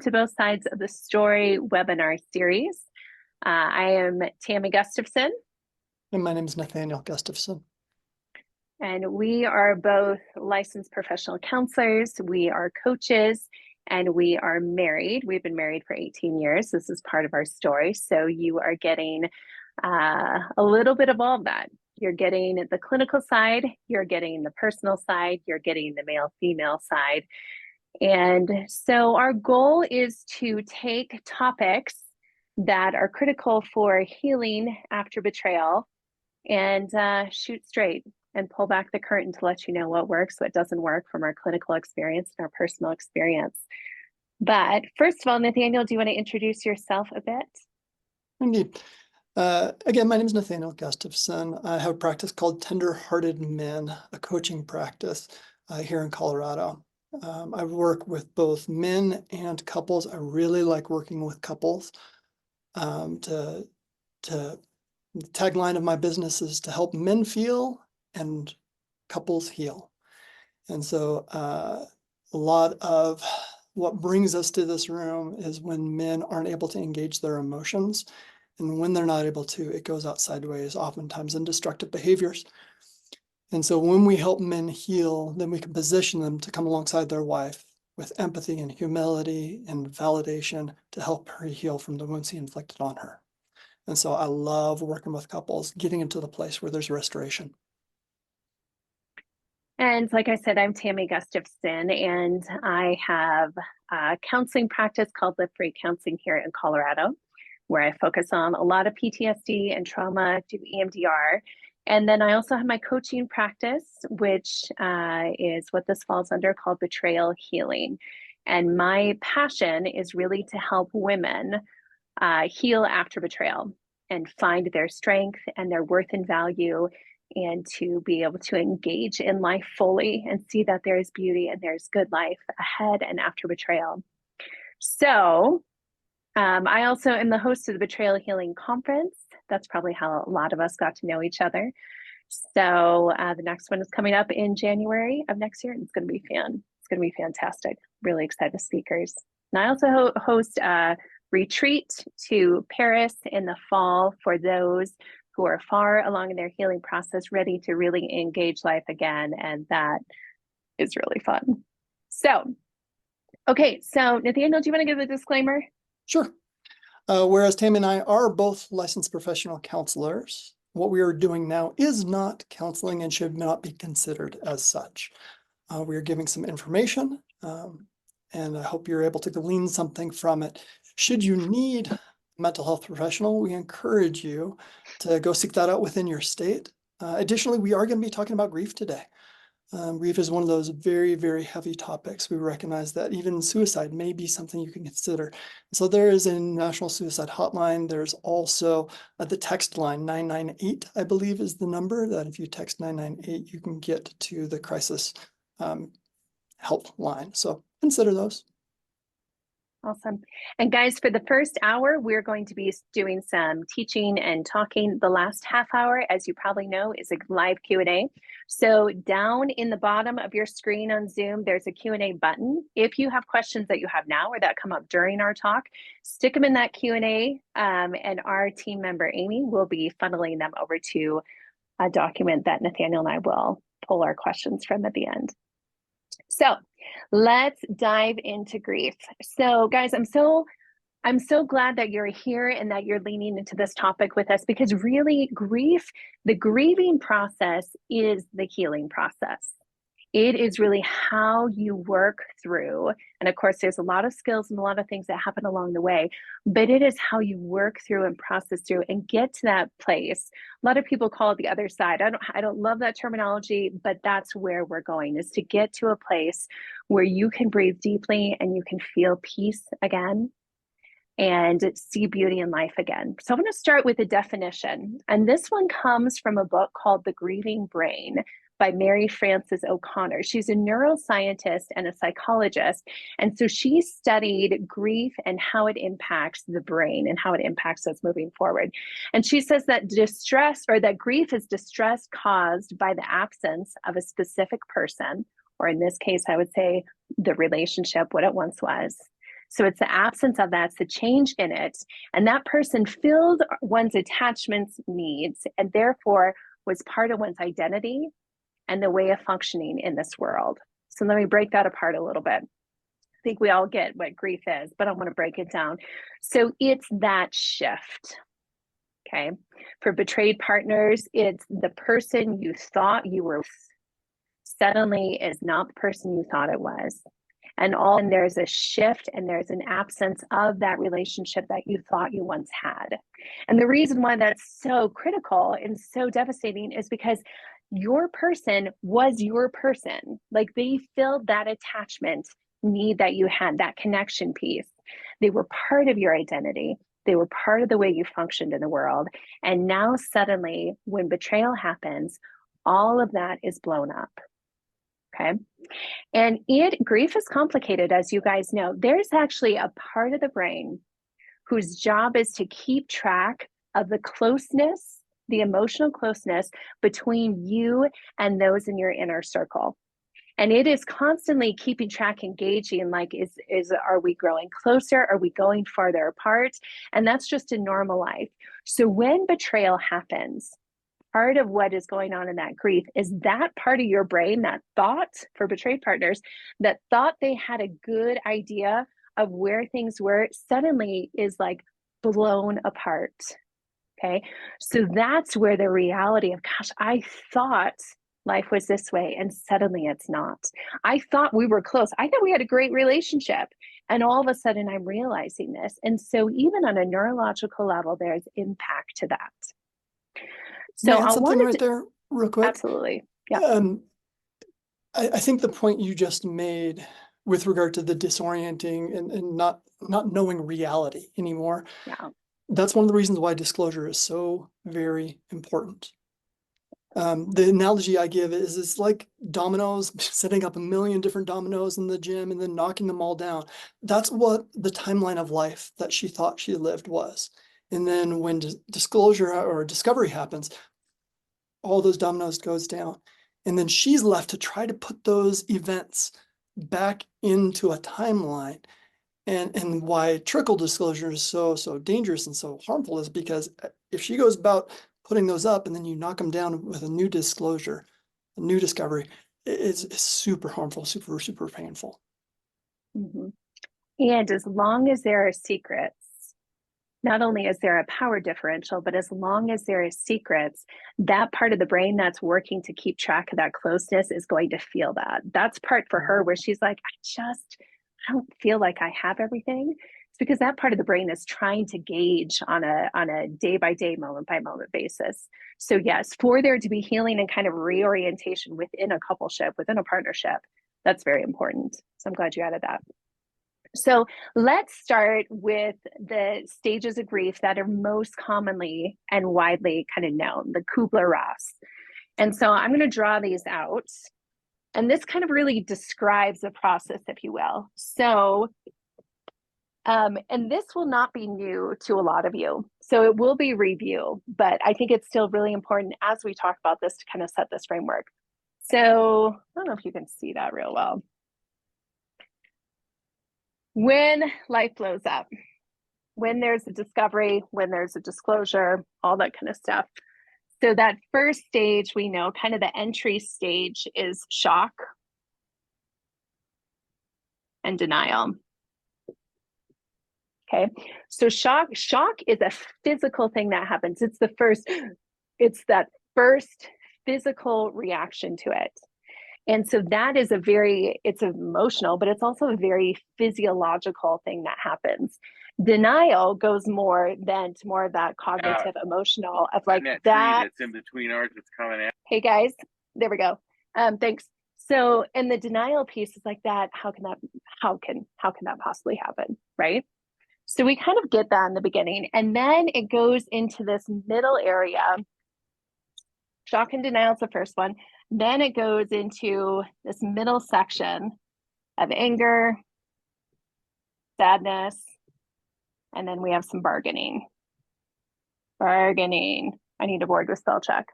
to Both Sides of the Story webinar series. I am Tammy Gustafson. And my name is Nathaniel Gustafson. And we are both licensed professional counselors. We are coaches and we are married. We've been married for 18 years. This is part of our story. So you are getting a little bit of all of that. You're getting the clinical side, you're getting the personal side, you're getting the male-female side. And so our goal is to take topics that are critical for healing after betrayal and shoot straight and pull back the curtain to let you know what works, what doesn't work from our clinical experience and our personal experience. But first of all, Nathaniel, do you want to introduce yourself a bit? Indeed. Again, my name is Nathaniel Gustafson. I have a practice called Tender-Hearted Men, a coaching practice here in Colorado. I work with both men and couples. I really like working with couples. The tagline of my business is to help men feel and couples heal. And so a lot of what brings us to this room is when men aren't able to engage their emotions. And when they're not able to, it goes out sideways, oftentimes in destructive behaviors. And so when we help men heal, then we can position them to come alongside their wife with empathy and humility and validation to help her heal from the wounds he inflicted on her. And so I love working with couples, getting into the place where there's restoration. And like I said, I'm Tammy Gustafson, and I have a counseling practice called Live Free Counseling here in Colorado, where I focus on a lot of PTSD and trauma, do EMDR. And then I also have my coaching practice, which is what this falls under, called Betrayal Healing. And my passion is really to help women heal after betrayal and find their strength and their worth and value, and to be able to engage in life fully and see that there is beauty and there's good life ahead and after betrayal. So I also am the host of the Betrayal Healing Conference. That's probably how a lot of us got to know each other. So the next one is coming up in January of next year, and it's going to be fun. It's going to be fantastic. Really excited speakers. And I also host a retreat to Paris in the fall for those who are far along in their healing process, ready to really engage life again. And that is really fun. So, okay. So Nathaniel, do you want to give a disclaimer? Sure. Whereas Tammy and I are both licensed professional counselors, what we are doing now is not counseling and should not be considered as such. We are giving some information, and I hope you're able to glean something from it. Should you need a mental health professional, we encourage you to go seek that out within your state. Additionally, we are going to be talking about grief today. Grief is one of those very, very heavy topics. We recognize that even suicide may be something you can consider. So there is a national suicide hotline. There's also the text line 998, I believe is the number, that if you text 998, you can get to the crisis help line. So consider those. Awesome. And guys, for the first hour, we're going to be doing some teaching and talking. The last half hour, as you probably know, is a live Q&A. So down in the bottom of your screen on Zoom, there's a Q&A button. If you have questions that you have now or that come up during our talk, stick them in that Q&A, and our team member, Amy, will be funneling them over to a document that Nathaniel and I will pull our questions from at the end. So let's dive into grief. So guys, I'm so glad that you're here and that you're leaning into this topic with us, because really the grieving process is the healing process. It is really how you work through, and of course there's a lot of skills and a lot of things that happen along the way, but it is how you work through and process through and get to that place. A lot of people call it the other side. I don't love that terminology, but that's where we're going, is to get to a place where you can breathe deeply and you can feel peace again and see beauty in life again. So I'm going to start with a definition, and this one comes from a book called The Grieving Brain by Mary Frances O'Connor. She's a neuroscientist and a psychologist. And so she studied grief and how it impacts the brain and how it impacts us moving forward. And she says that that grief is distress caused by the absence of a specific person, or in this case, I would say the relationship, what it once was. So it's the absence of that, it's the change in it. And that person filled one's attachments needs and therefore was part of one's identity and the way of functioning in this world. So let me break that apart a little bit. I think we all get what grief is, but I want to break it down. So it's that shift. Okay. For betrayed partners, it's the person you thought you were suddenly is not the person you thought it was. And there's a shift and there's an absence of that relationship that you thought you once had. And the reason why that's so critical and so devastating is because your person was your person. Like they filled that attachment need that you had, that connection piece. They were part of your identity. They were part of the way you functioned in the world. And now suddenly when betrayal happens, all of that is blown up. Okay. And grief is complicated, as you guys know. There's actually a part of the brain whose job is to keep track of the closeness, the emotional closeness between you and those in your inner circle. And it is constantly keeping track, engaging, like, are we growing closer? Are we going farther apart? And that's just in normal life. So when betrayal happens, part of what is going on in that grief is that part of your brain, that thought for betrayed partners, that thought they had a good idea of where things were, suddenly is like blown apart. Okay. So that's where the reality of, gosh, I thought life was this way and suddenly it's not. I thought we were close. I thought we had a great relationship. And all of a sudden I'm realizing this. And so even on a neurological level, there's impact to that. So I something right there real quick. Absolutely. Yeah. I think the point you just made with regard to the disorienting and not knowing reality anymore. Yeah. That's one of the reasons why disclosure is so very important. The analogy I give is it's like dominoes, setting up a million different dominoes in the gym and then knocking them all down. That's what the timeline of life that she thought she lived was. And then when disclosure or discovery happens, all those dominoes goes down. And then she's left to try to put those events back into a timeline. And why trickle disclosure is so dangerous and so harmful is because if she goes about putting those up and then you knock them down with a new disclosure, a new discovery, it's super harmful, super painful. Mm-hmm. And as long as there are secrets, not only is there a power differential, but as long as there are secrets, that part of the brain that's working to keep track of that closeness is going to feel that. That's part for her where she's like, I don't feel like I have everything. It's because that part of the brain is trying to gauge on a day by day, moment by moment basis. So yes, for there to be healing and kind of reorientation within a coupleship, within a partnership, that's very important. So I'm glad you added that. So let's start with the stages of grief that are most commonly and widely kind of known, the Kubler-Ross. And so I'm going to draw these out. And this kind of really describes the process, if you will. So, and this will not be new to a lot of you. So it will be review, but I think it's still really important as we talk about this to kind of set this framework. So I don't know if you can see that real well. When life blows up, when there's a discovery, when there's a disclosure, all that kind of stuff. So that first stage, we know kind of the entry stage is shock and denial. Okay, so shock is a physical thing that happens. It's that first physical reaction to it. And so that is it's emotional, but it's also a very physiological thing that happens. Denial goes more of that cognitive, emotional of like that. That's in between ours, it's coming out. Hey guys, there we go. Thanks. So, and the denial piece is like that. How can that possibly happen? Right. So we kind of get that in the beginning, and then it goes into this middle area. Shock and denial is the first one. Then it goes into this middle section of anger, sadness, and then we have some bargaining. I need a board with spell check.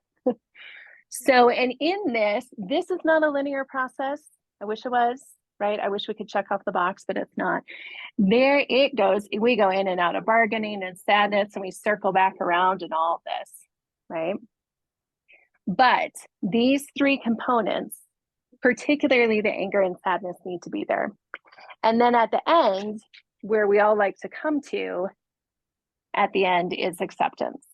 So, and in this is not a linear process. I wish it was. right? I wish we could check off the box, but it's not. There it goes. We go in and out of bargaining and sadness, and we circle back around and all of this, right? But these three components, particularly the anger and sadness, need to be there. And then at the end, where we all like to come to at the end, is acceptance.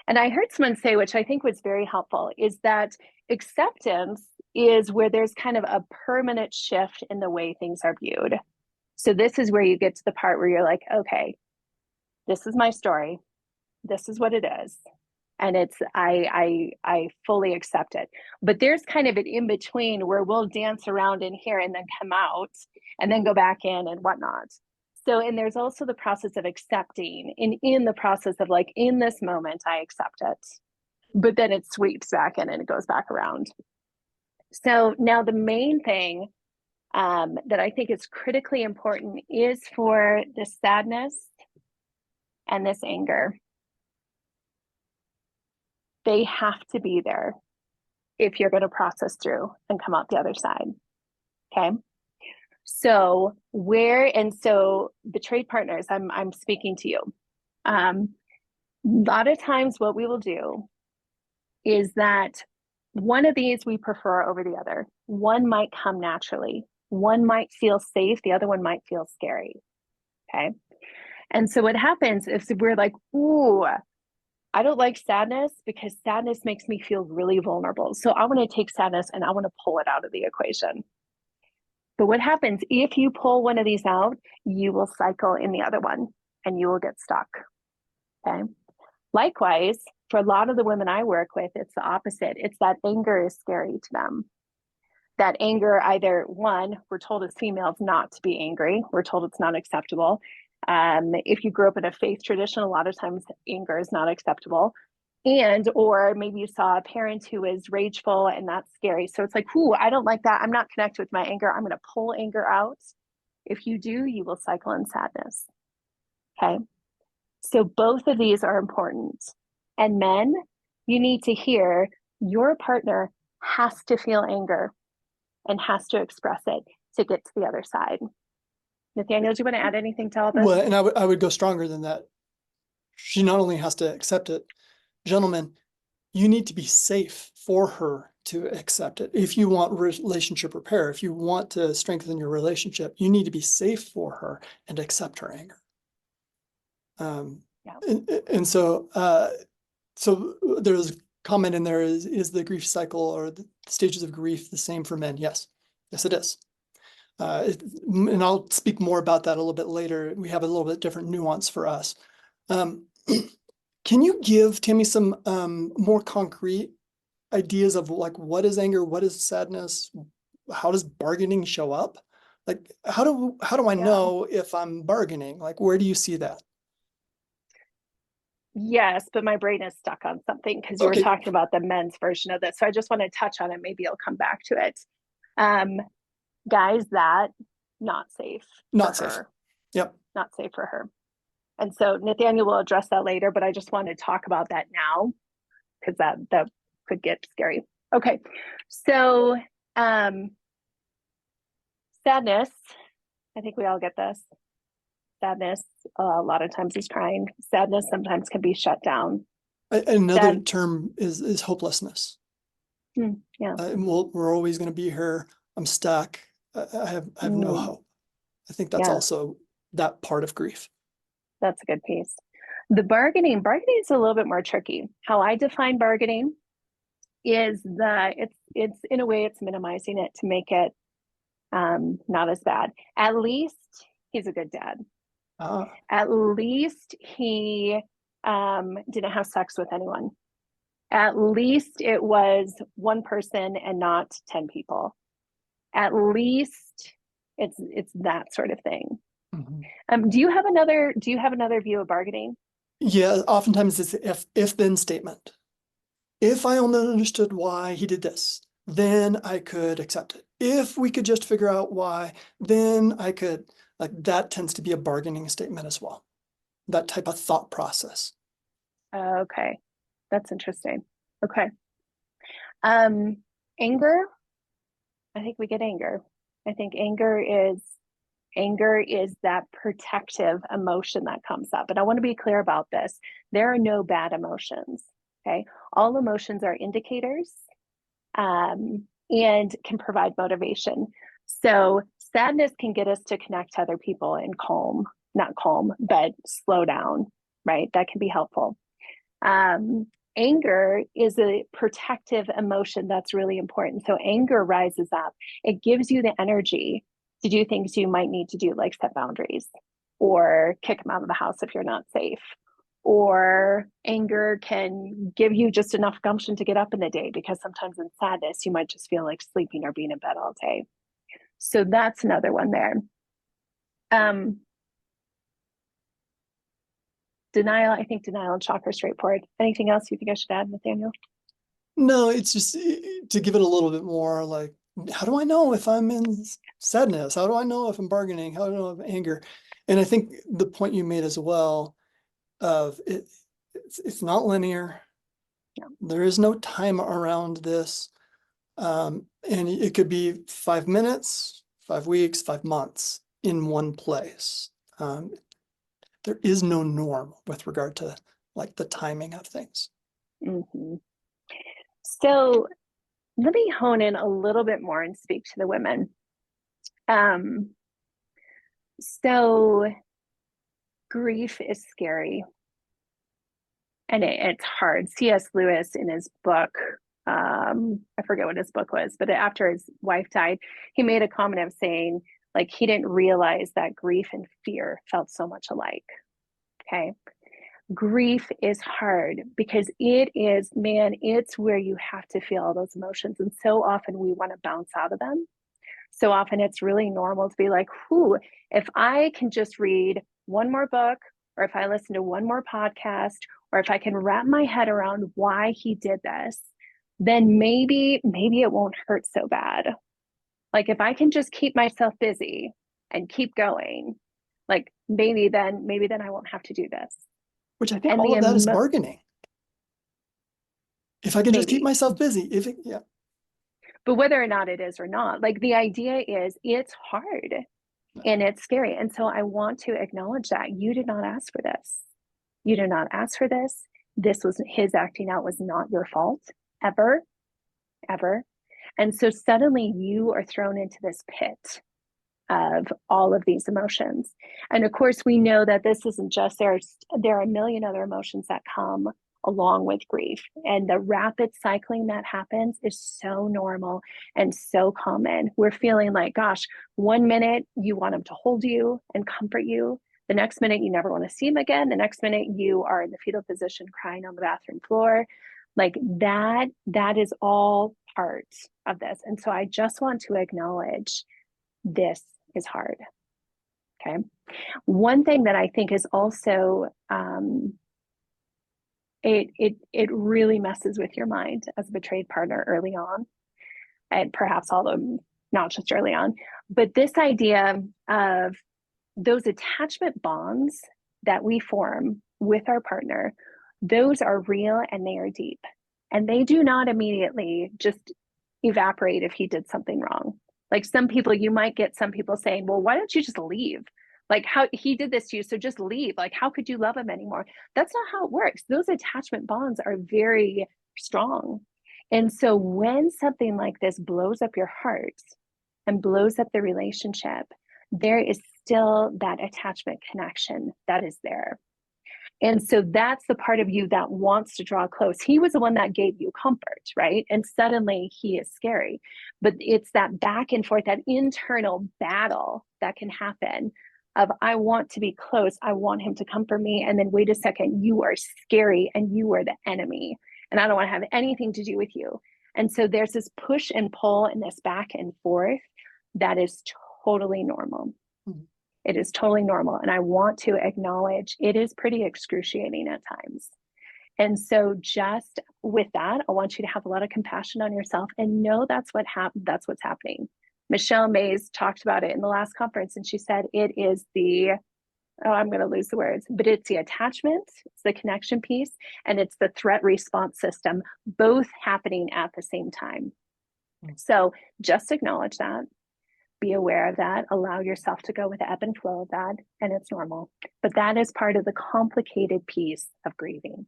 And I heard someone say, which I think was very helpful, is that acceptance is where there's kind of a permanent shift in the way things are viewed. So this is where you get to the part where you're like, okay, this is my story. This is what it is. And it's, I fully accept it. But there's kind of an in between where we'll dance around in here and then come out and then go back in and whatnot. So, and there's also the process of accepting, and in the process of like, in this moment, I accept it, but then it sweeps back in and it goes back around. So now the main thing that I think is critically important is for this sadness and this anger. They have to be there if you're going to process through and come out the other side. Okay. So so betrayed partners, I'm speaking to you. A lot of times what we will do is that one of these we prefer over the other. One might come naturally. One might feel safe. The other one might feel scary. Okay. And so what happens is we're like, ooh, I don't like sadness because sadness makes me feel really vulnerable. So I want to take sadness and I want to pull it out of the equation. But what happens if you pull one of these out, you will cycle in the other one and you will get stuck. Okay. Likewise, for a lot of the women I work with, it's the opposite. It's that anger is scary to them. That anger, either one, we're told as females not to be angry. We're told it's not acceptable. If you grew up in a faith tradition, a lot of times anger is not acceptable. Or maybe you saw a parent who is rageful and that's scary. So it's like, ooh, I don't like that. I'm not connected with my anger. I'm going to pull anger out. If you do, you will cycle in sadness. Okay. So both of these are important. And men, you need to hear your partner has to feel anger and has to express it to get to the other side. Nathaniel, do you want to add anything to all this? Well, and I would go stronger than that. She not only has to accept it, gentlemen, you need to be safe for her to accept it. If you want relationship repair, if you want to strengthen your relationship, you need to be safe for her and accept her anger. And so there's a comment in there, is the grief cycle or the stages of grief the same for men? Yes, it is. And I'll speak more about that a little bit later. We have a little bit different nuance for us. Can you give Tammy some more concrete ideas of like, what is anger? What is sadness? How does bargaining show up? Like, how do I know if I'm bargaining? Like, where do you see that? Yes, but my brain is stuck on something because you were talking about the men's version of this. So I just want to touch on it. Maybe I'll come back to it. Guys, that not safe. Not safe. Her. Yep. Not safe for her. And so Nathaniel will address that later, but I just want to talk about that now because that could get scary. Okay. So sadness, I think we all get this. Sadness a lot of times is crying. Sadness sometimes can be shut down. Another term is hopelessness. Yeah. We're always going to be here. I'm stuck. I have no hope. I think that's also that part of grief. That's a good piece. The bargaining is a little bit more tricky. How I define bargaining is that it's in a way it's minimizing it to make it not as bad. At least he's a good dad. At least he didn't have sex with anyone. At least it was one person and not 10 people. At least it's that sort of thing. Mm-hmm. Do you have another view of bargaining? Yeah, oftentimes it's if then statement. If I only understood why he did this, then I could accept it. If we could just figure out why, then I could, like, that tends to be a bargaining statement as well. That type of thought process. Okay. That's interesting. Okay. Anger I think we get anger. I think anger is that protective emotion that comes up. And I want to be clear about this. There are no bad emotions. Okay. All emotions are indicators, and can provide motivation. So sadness can get us to connect to other people and not calm, but slow down, right? That can be helpful. Anger is a protective emotion that's really important. So anger rises up. It gives you the energy to do things you might need to do, like set boundaries or kick them out of the house if you're not safe. Or anger can give you just enough gumption to get up in the day, because sometimes in sadness, you might just feel like sleeping or being in bed all day. So that's another one there. Denial, I think denial and shock are straightforward. Anything else you think I should add, Nathaniel? No, it's just to give it a little bit more like, how do I know if I'm in sadness? How do I know if I'm bargaining? How do I know if I'm anger? And I think the point you made as well of it's not linear. Yeah. There is no time around this. And it could be 5 minutes, 5 weeks, 5 months in one place. There is no norm with regard to like the timing of things. Mm-hmm. So let me hone in a little bit more and speak to the women. So grief is scary, and it's hard. C.S. Lewis, in his book, I forget what his book was, but after his wife died, he made a comment of saying, like, he didn't realize that grief and fear felt so much alike. Okay. Grief is hard because it's where you have to feel all those emotions. And so often we want to bounce out of them. So often it's really normal to be like, whew, if I can just read one more book, or if I listen to one more podcast, or if I can wrap my head around why he did this, then maybe it won't hurt so bad. Like if I can just keep myself busy and keep going, like maybe then I won't have to do this. Which I think And all of that is bargaining. If I can just keep myself busy, yeah. But whether or not it is or not, like the idea is it's hard and it's scary. And so I want to acknowledge that you did not ask for this. You did not ask for this. This was his acting out, was not your fault ever, ever. And so suddenly you are thrown into this pit of all of these emotions. And of course, we know that this isn't just there are a million other emotions that come along with grief. And the rapid cycling that happens is so normal and so common. We're feeling like, gosh, 1 minute you want him to hold you and comfort you. The next minute you never want to see him again. The next minute you are in the fetal position crying on the bathroom floor. Like that is all part of this. And so I just want to acknowledge this is hard. Okay. One thing that I think is also it really messes with your mind as a betrayed partner early on, and perhaps although not just early on, but this idea of those attachment bonds that we form with our partner, those are real and they are deep, and they do not immediately just evaporate if he did something wrong. Like you might get some people saying, well, why don't you just leave? Like how he did this to you, so just leave. Like, how could you love him anymore? That's not how it works. Those attachment bonds are very strong. And so when something like this blows up your heart and blows up the relationship, there is still that attachment connection that is there. And so that's the part of you that wants to draw close. He was the one that gave you comfort, right? And suddenly he is scary. But it's that back and forth, that internal battle that can happen of, I want to be close. I want him to comfort me. And then wait a second, you are scary and you are the enemy. And I don't want to have anything to do with you. And so there's this push and pull and this back and forth that is totally normal. Mm-hmm. It is totally normal. And I want to acknowledge it is pretty excruciating at times. And so just with that, I want you to have a lot of compassion on yourself and know that's what's happening. Michelle Mays talked about it in the last conference, and she said it is I'm going to lose the words, but it's the attachment, it's the connection piece, and it's the threat response system, both happening at the same time. So just acknowledge that, be aware of that, allow yourself to go with the ebb and flow of that, and it's normal. But that is part of the complicated piece of grieving.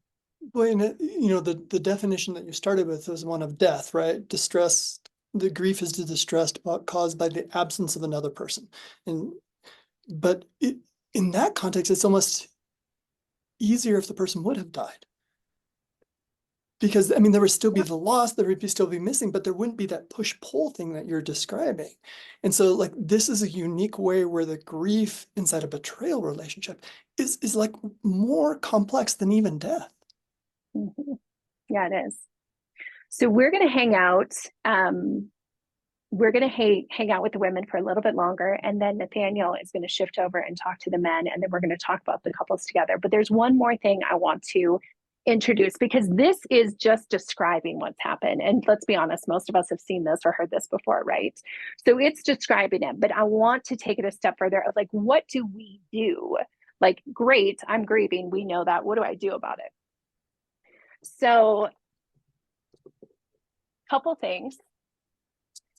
Well, and the definition that you started with was one of death, right? Distress, the grief is the distress caused by the absence of another person. But in that context, it's almost easier if the person would have died. Because, there would still be the loss, there would still be missing, but there wouldn't be that push-pull thing that you're describing. And so, like, this is a unique way where the grief inside a betrayal relationship is like more complex than even death. Mm-hmm. Yeah, it is. So we're going to hang out. We're going to hang out with the women for a little bit longer, and then Nathaniel is going to shift over and talk to the men, and then we're going to talk about the couples together. But there's one more thing I want to introduce, because this is just describing what's happened. And let's be honest, most of us have seen this or heard this before, right? So it's describing it, but I want to take it a step further of like, what do we do? Like, great, I'm grieving. We know that. What do I do about it? So, couple things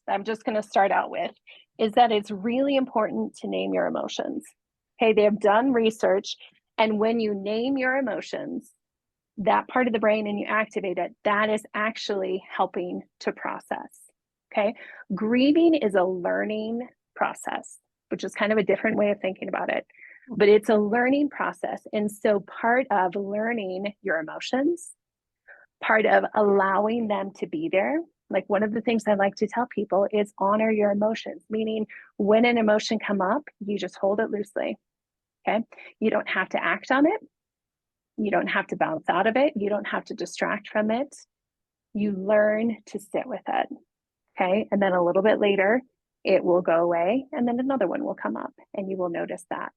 that I'm just going to start out with is that it's really important to name your emotions. Okay, they have done research, and when you name your emotions, that part of the brain, and you activate it, that is actually helping to process. Okay, grieving is a learning process, which is kind of a different way of thinking about it, but it's a learning process. And so part of learning your emotions, part of allowing them to be there, like one of the things I like to tell people is honor your emotions, meaning when an emotion come up, you just hold it loosely. Okay, you don't have to act on it. You don't have to bounce out of it. You don't have to distract from it. You learn to sit with it. Okay. And then a little bit later, it will go away, and then another one will come up, and you will notice that.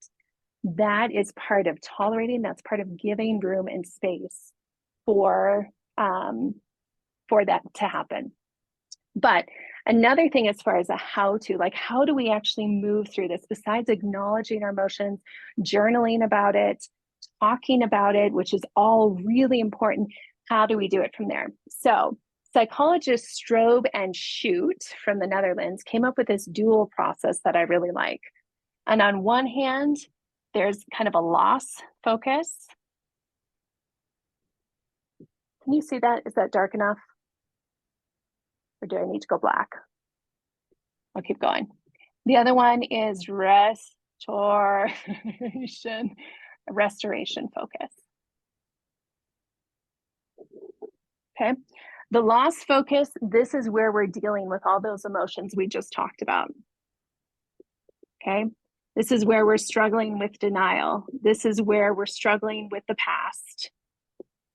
That is part of tolerating. That's part of giving room and space for that to happen. But another thing, as far as a how to, like, how do we actually move through this besides acknowledging our emotions, journaling about it, talking about it, which is all really important? How do we do it from there? So psychologists Strobe and Schutt from the Netherlands came up with this dual process that I really like. And on one hand, there's kind of a loss focus. Can you see that? Is that dark enough? Or do I need to go black? I'll keep going. The other one is restoration focus. Okay. The loss focus, this is where we're dealing with all those emotions we just talked about. Okay. This is where we're struggling with denial. This is where we're struggling with the past.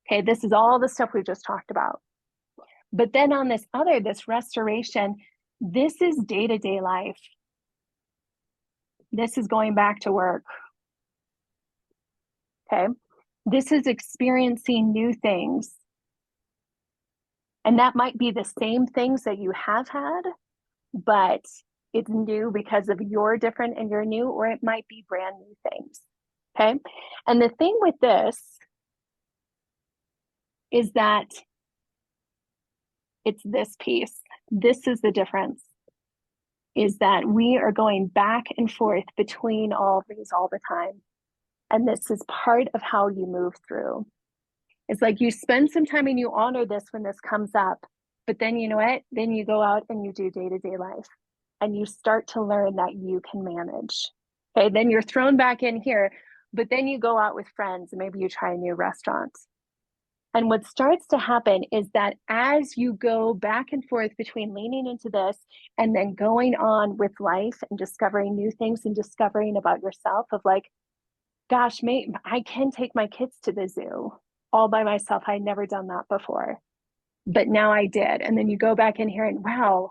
Okay. This is all the stuff we just talked about. But then on this restoration, this is day-to-day life. This is going back to work. Okay. This is experiencing new things. And that might be the same things that you have had, but it's new because of you're different and you're new, or it might be brand new things. Okay. And the thing with this is that it's this piece. This is the difference, is that we are going back and forth between all of these all the time. And this is part of how you move through. It's like you spend some time and you honor this when this comes up, but then you know what? Then you go out and you do day-to-day life, and you start to learn that you can manage. Okay, then you're thrown back in here, but then you go out with friends and maybe you try a new restaurant. And what starts to happen is that as you go back and forth between leaning into this and then going on with life and discovering new things and discovering about yourself, of like, gosh, mate, I can take my kids to the zoo all by myself. I'd never done that before, but now I did. And then you go back in here and wow,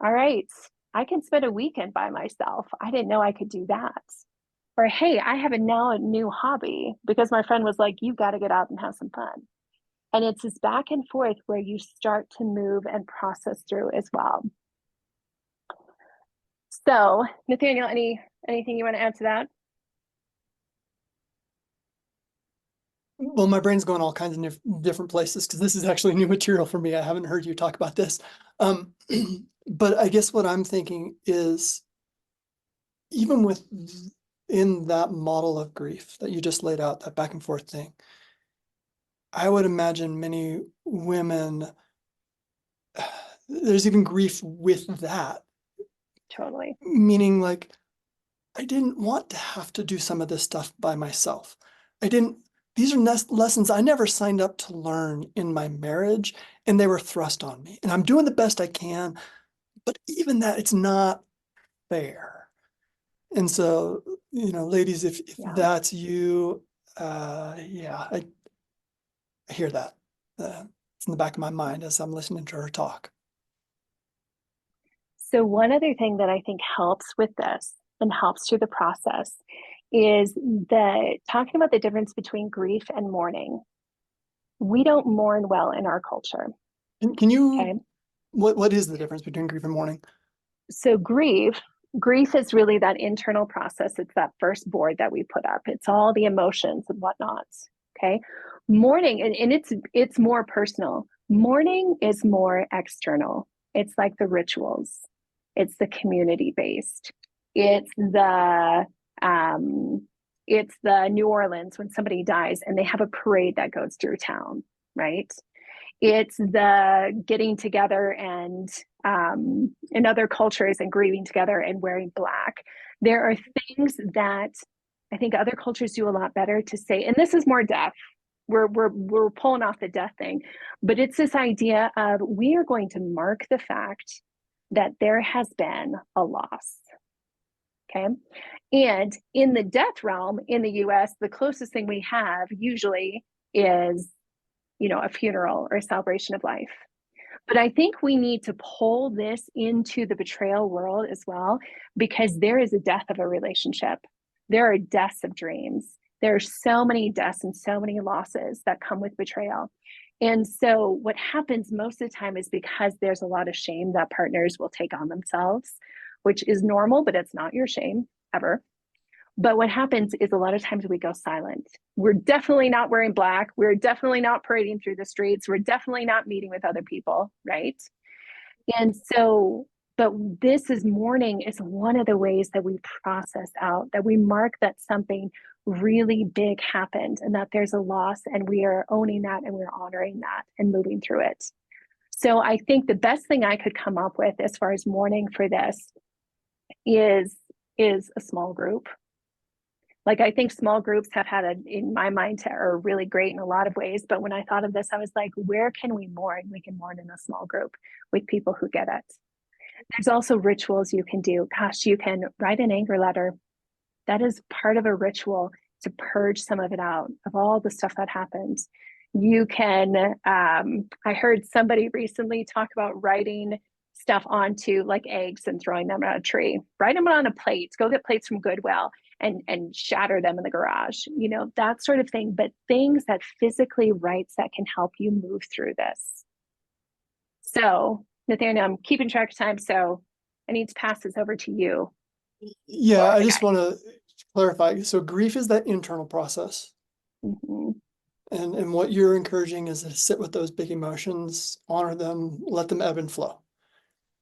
all right, I can spend a weekend by myself. I didn't know I could do that. Or, hey, I have now a new hobby because my friend was like, you got to get out and have some fun. And it's this back and forth where you start to move and process through as well. So, Nathaniel, anything you want to add to that? Well, my brain's going all kinds of different places because this is actually new material for me. I haven't heard you talk about this. Um, but I guess what I'm thinking is even in that model of grief that you just laid out, that back and forth thing, I would imagine many women, there's even grief with that, Totally. meaning like, I didn't want to have to do some of this stuff by myself. These are lessons I never signed up to learn in my marriage, and they were thrust on me. And I'm doing the best I can, but even that, it's not fair. And so, ladies, if Yeah. that's you, yeah, I hear that. It's in the back of my mind as I'm listening to her talk. So one other thing that I think helps with this and helps through the process is talking about the difference between grief and mourning. We don't mourn well in our culture. Can you, Okay. what is the difference between grief and mourning? So grief is really that internal process. It's that first board that we put up. It's all the emotions and whatnot. Okay. Mourning, and it's more personal. Mourning is more external. It's like the rituals. It's the community based. It's the New Orleans when somebody dies and they have a parade that goes through town, right? It's the getting together and in other cultures and grieving together and wearing black. There are things that I think other cultures do a lot better to say, and this is more death. We're pulling off the death thing, but it's this idea of we are going to mark the fact that there has been a loss. Okay. And in the death realm in the US, the closest thing we have usually is, a funeral or a celebration of life. But I think we need to pull this into the betrayal world as well, because there is a death of a relationship. There are deaths of dreams. There are so many deaths and so many losses that come with betrayal. And so what happens most of the time is because there's a lot of shame that partners will take on themselves, which is normal, but it's not your shame ever. But what happens is a lot of times we go silent. We're definitely not wearing black. We're definitely not parading through the streets. We're definitely not meeting with other people, right? And so, but this is mourning is one of the ways that we process out, that we mark that something really big happened and that there's a loss, and we are owning that and we're honoring that and moving through it. So I think the best thing I could come up with as far as mourning for this is a small group. Like, I think small groups have had in my mind, are really great in a lot of ways. But when I thought of this, I was like, where can we mourn? We can mourn in a small group with people who get it. There's also rituals you can do. Gosh, you can write an anger letter. That is part of a ritual to purge some of it out, of all the stuff that happens. You can, I heard somebody recently talk about writing stuff onto like eggs and throwing them on a tree. Write them on a plate. Go get plates from Goodwill and shatter them in the garage, that sort of thing. But things that physically writes that can help you move through this. So, Nathaniel, I'm keeping track of time, so I need to pass this over to you. Yeah, I just want to clarify. So grief is that internal process. Mm-hmm. And what you're encouraging is to sit with those big emotions, honor them, let them ebb and flow.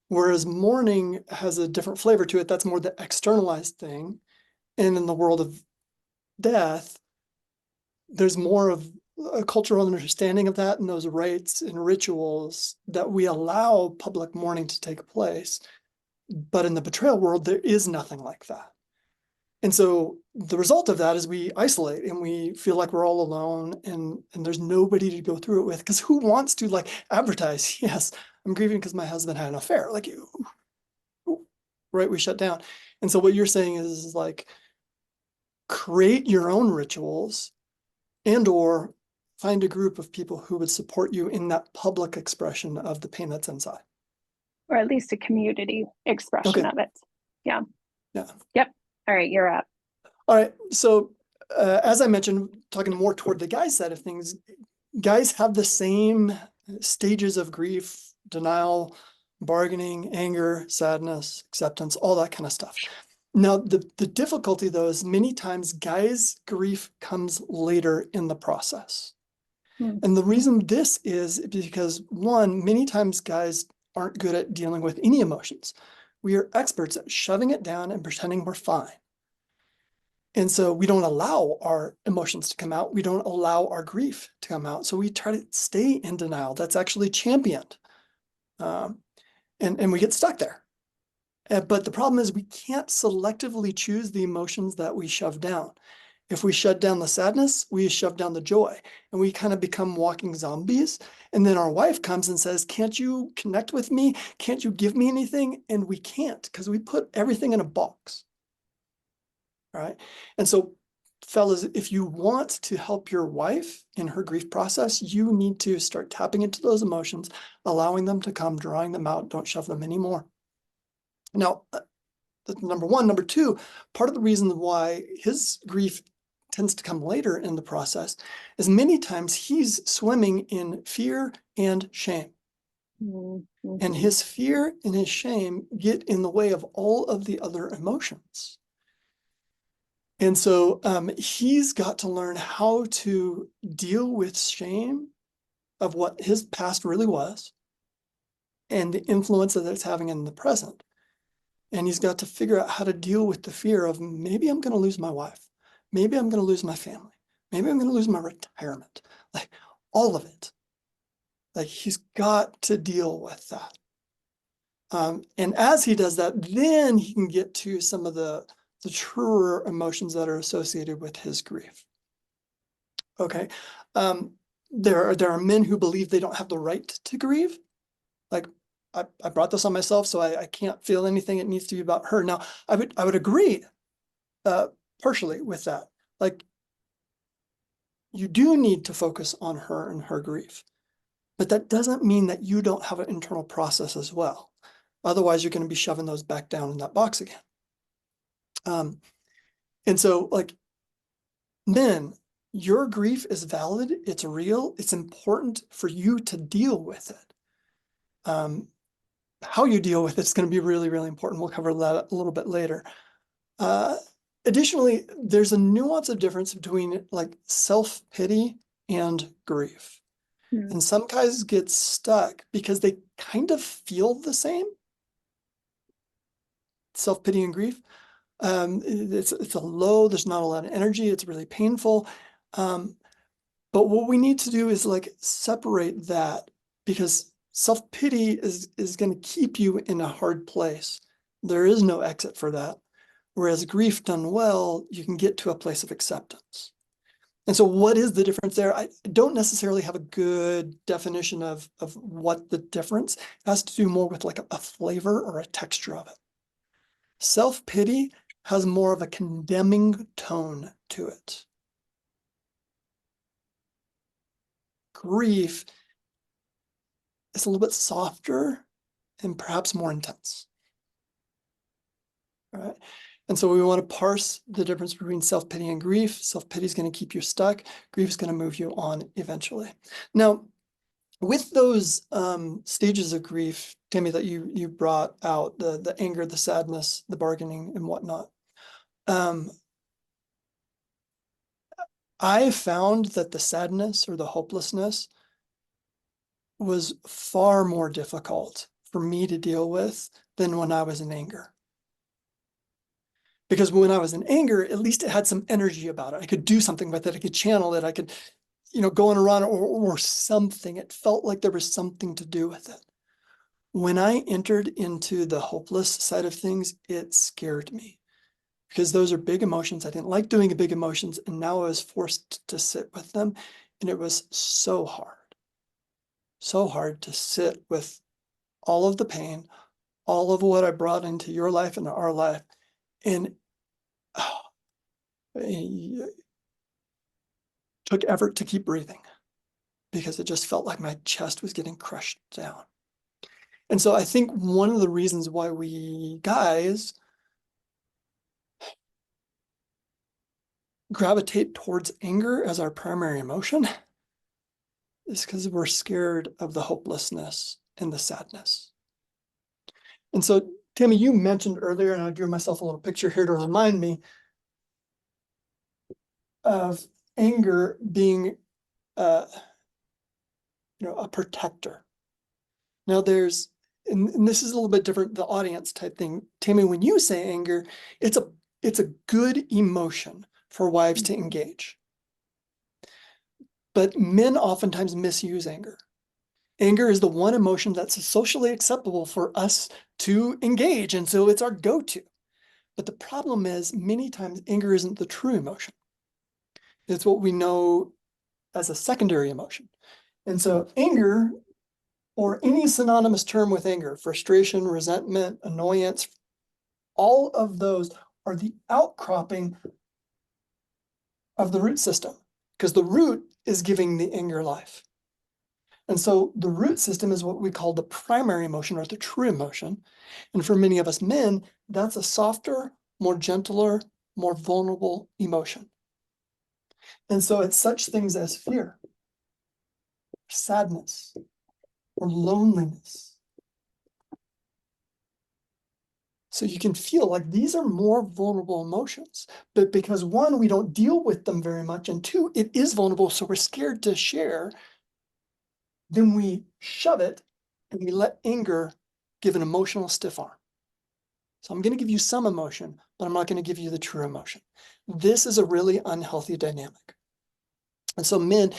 Whereas mourning has a different flavor to it. That's more the externalized thing. And in the world of death, there's more of a cultural understanding of that and those rites and rituals that we allow public mourning to take place. But in the betrayal world, there is nothing like that. And so the result of that is we isolate and we feel like we're all alone and there's nobody to go through it with. Because who wants to like advertise, yes, I'm grieving because my husband had an affair. Like, right, we shut down. And so what you're saying is like, create your own rituals and or find a group of people who would support you in that public expression of the pain that's inside. Or at least a community expression of it. Yeah. Yeah. Yep. All right, you're up. All right. So as I mentioned, talking more toward the guys side of things, guys have the same stages of grief, denial, bargaining, anger, sadness, acceptance, all that kind of stuff. Now, the difficulty though is many times guys' grief comes later in the process. And the reason this is because one, many times guys aren't good at dealing with any emotions. We are experts at shoving it down and pretending we're fine. And so we don't allow our emotions to come out. We don't allow our grief to come out. So we try to stay in denial. That's actually championed. And we get stuck there. But the problem is we can't selectively choose the emotions that we shove down. If we shut down the sadness, we shove down the joy, and we kind of become walking zombies. And then our wife comes and says, can't you connect with me? Can't you give me anything? And we can't, because we put everything in a box. All right. And so, fellas, if you want to help your wife in her grief process, you need to start tapping into those emotions, allowing them to come, drawing them out. Don't shove them anymore. Now, that's number one. Number two, part of the reason why his grief tends to come later in the process is many times he's swimming in fear and shame. And his fear and his shame get in the way of all of the other emotions. And so he's got to learn how to deal with shame of what his past really was and the influence that it's having in the present. And he's got to figure out how to deal with the fear of maybe I'm going to lose my wife. Maybe I'm going to lose my family. Maybe I'm going to lose my retirement. Like all of it. Like he's got to deal with that. And as he does that, then he can get to some of the truer emotions that are associated with his grief. Okay. There are men who believe they don't have the right to grieve. Like I brought this on myself, so I can't feel anything. It needs to be about her. Now, I would agree partially with that. Like you do need to focus on her and her grief, but that doesn't mean that you don't have an internal process as well. Otherwise, you're going to be shoving those back down in that box again. And so, like, men, your grief is valid. It's real. It's important for you to deal with it. How you deal with it's going to be really, really important. We'll cover that a little bit later. Additionally, there's a nuance of difference between like self-pity and grief. And some guys get stuck because they kind of feel the same. Self-pity and grief. It's a low, there's not a lot of energy. It's really painful. But what we need to do is like separate that, because self-pity is going to keep you in a hard place. There is no exit for that. Whereas grief done well, you can get to a place of acceptance. And so what is the difference there? I don't necessarily have a good definition of what the difference. It has to do more with like a flavor or a texture of it. Self-pity has more of a condemning tone to it. Grief is a little bit softer and perhaps more intense. All right. And so we want to parse the difference between self-pity and grief. Self-pity is going to keep you stuck. Grief is going to move you on eventually. Now, with those stages of grief, Tammy, that you brought out, the anger, the sadness, the bargaining, and whatnot, I found that the sadness or the hopelessness was far more difficult for me to deal with than when I was in anger. Because when I was in anger, at least it had some energy about it. I could do something with it. I could channel it. I could, go on a run or something. It felt like there was something to do with it. When I entered into the hopeless side of things, it scared me, because those are big emotions. I didn't like doing big emotions, and now I was forced to sit with them. And it was so hard to sit with all of the pain, all of what I brought into your life and our life. And it took effort to keep breathing, because it just felt like my chest was getting crushed down. And so I think one of the reasons why we guys gravitate towards anger as our primary emotion is because we're scared of the hopelessness and the sadness. And so Tammy, you mentioned earlier, and I drew myself a little picture here to remind me of anger being, a protector. Now there's, and this is a little bit different, the audience type thing. Tammy, when you say anger, it's a good emotion for wives to engage. But men oftentimes misuse anger. Anger is the one emotion that's socially acceptable for us to engage, and so it's our go-to. But the problem is many times anger isn't the true emotion. It's what we know as a secondary emotion. And so anger, or any synonymous term with anger, frustration, resentment, annoyance, all of those are the outcropping of the root system, because the root is giving the anger life. And so the root system is what we call the primary emotion, or the true emotion. And for many of us men, that's a softer, more gentler, more vulnerable emotion. And so it's such things as fear, sadness, or loneliness. So you can feel like these are more vulnerable emotions, but because one, we don't deal with them very much, and two, it is vulnerable, so we're scared to share, then we shove it and we let anger give an emotional stiff arm. So I'm going to give you some emotion, but I'm not going to give you the true emotion. This is a really unhealthy dynamic. And so men,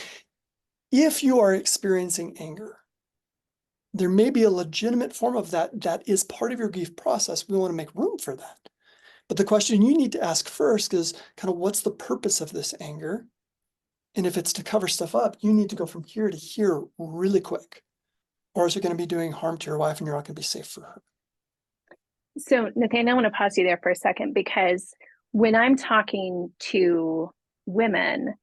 if you are experiencing anger, there may be a legitimate form of that is part of your grief process. We want to make room for that. But the question you need to ask first is kind of, what's the purpose of this anger? And if it's to cover stuff up, you need to go from here to here really quick, or is it going to be doing harm to your wife and you're not going to be safe for her? So, Nathaniel, I want to pause you there for a second, because when I'm talking to women,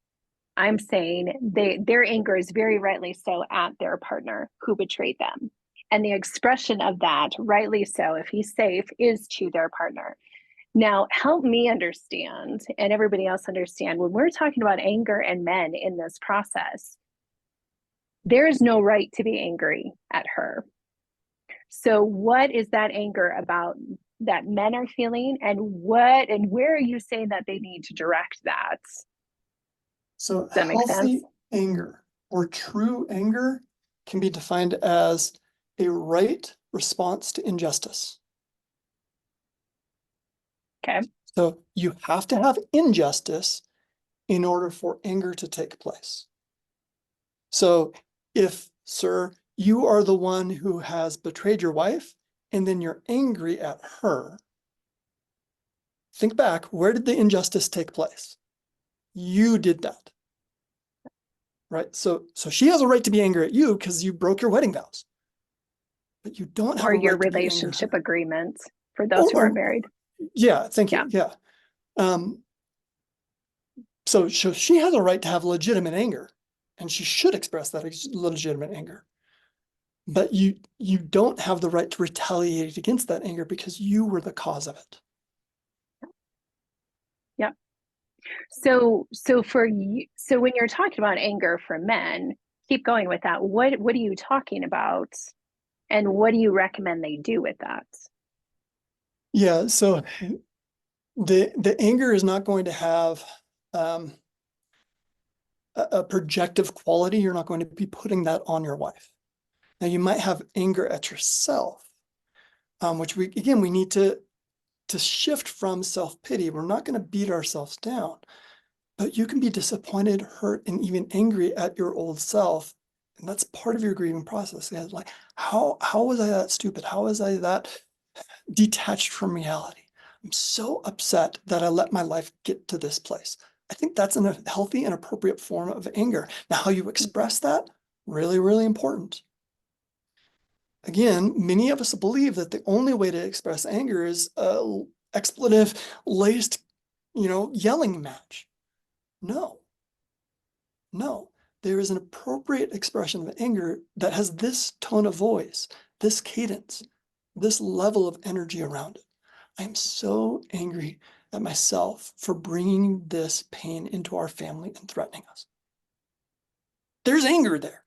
I'm saying their anger is very rightly so at their partner who betrayed them. And the expression of that, rightly so, if he's safe, is to their partner. Now, help me understand, and everybody else understand, when we're talking about anger and men in this process, there is no right to be angry at her. So what is that anger about that men are feeling, and where are you saying that they need to direct that? So Does that make sense? healthy anger, or true anger, can be defined as a right response to injustice. Okay. So you have to have injustice in order for anger to take place. So if, sir, you are the one who has betrayed your wife and then you're angry at her, think back, where did the injustice take place? You did that. Right? So she has a right to be angry at you because you broke your wedding vows. But you don't have Or a your right to be angry at relationship her. agreement for those who aren't married. Yeah, thank you. Yeah. So she has a right to have legitimate anger, and she should express that legitimate anger. But you don't have the right to retaliate against that anger because you were the cause of it. Yeah. So for you, so when you're talking about anger for men, keep going with that. What are you talking about, and what do you recommend they do with that? Yeah, so the anger is not going to have a projective quality. You're not going to be putting that on your wife. Now you might have anger at yourself, which we need to shift from self-pity. We're not going to beat ourselves down, but you can be disappointed, hurt, and even angry at your old self. And that's part of your grieving process. It's like, how was I that stupid? How was I that detached from reality? I'm so upset that I let my life get to this place. I think that's a healthy and appropriate form of anger. Now, how you express that, really, really important. Again, many of us believe that the only way to express anger is a expletive-laced, yelling match. No. There is an appropriate expression of anger that has this tone of voice, this cadence, this level of energy around it. I am so angry at myself for bringing this pain into our family and threatening us. There's anger there,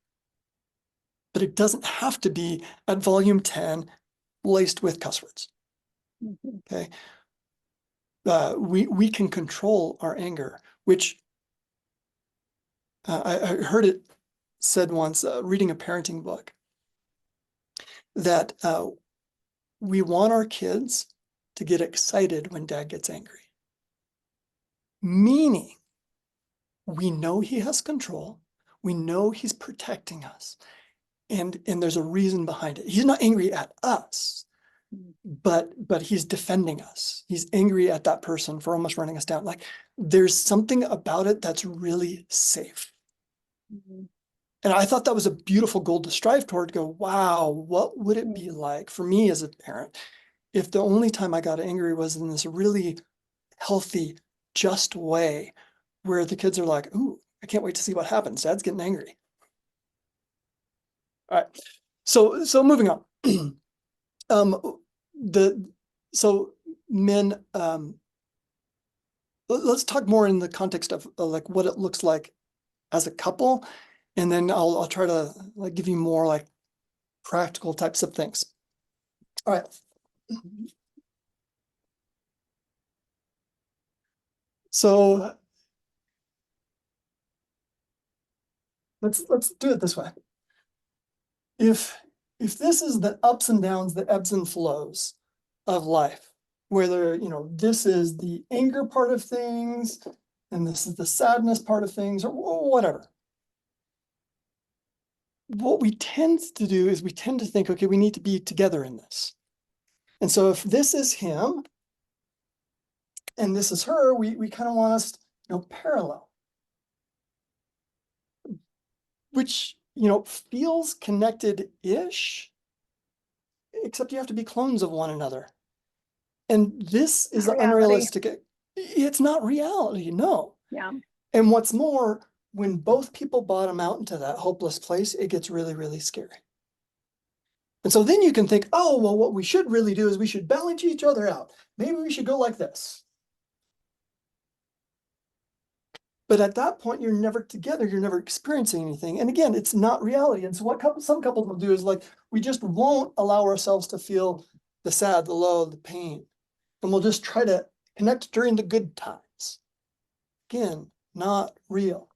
but it doesn't have to be at volume 10 laced with cuss words. Mhm. Okay. We can control our anger, which I heard it said once, reading a parenting book, that we want our kids to get excited when dad gets angry. Meaning, we know he has control. We know he's protecting us. And there's a reason behind it. He's not angry at us, but he's defending us. He's angry at that person for almost running us down. Like, there's something about it that's really safe. Mhm. And I thought that was a beautiful goal to strive toward, to go, wow, what would it be like for me as a parent if the only time I got angry was in this really healthy, just way where the kids are like, ooh, I can't wait to see what happens. Dad's getting angry. All right. So moving on. So men, let's talk more in the context of like what it looks like as a couple, and then I'll try to like give you more like practical types of things. All right. So let's do it this way. If this is the ups and downs, the ebbs and flows of life, whether, this is the anger part of things and this is the sadness part of things, or whatever. What we tend to do is we tend to think, okay, we need to be together in this. And so if this is him and this is her, we kind of want us, parallel, which, feels connected-ish, except you have to be clones of one another. And this is unrealistic. It's not reality, no. Yeah. And what's more, when both people bottom out into that hopeless place, it gets really, really scary. And so then you can think, oh, well, what we should really do is we should balance each other out. Maybe we should go like this. But at that point, you're never together. You're never experiencing anything. And again, it's not reality. And so what some couples will do is like, we just won't allow ourselves to feel the sad, the low, the pain. And we'll just try to connect during the good times. Again, not real.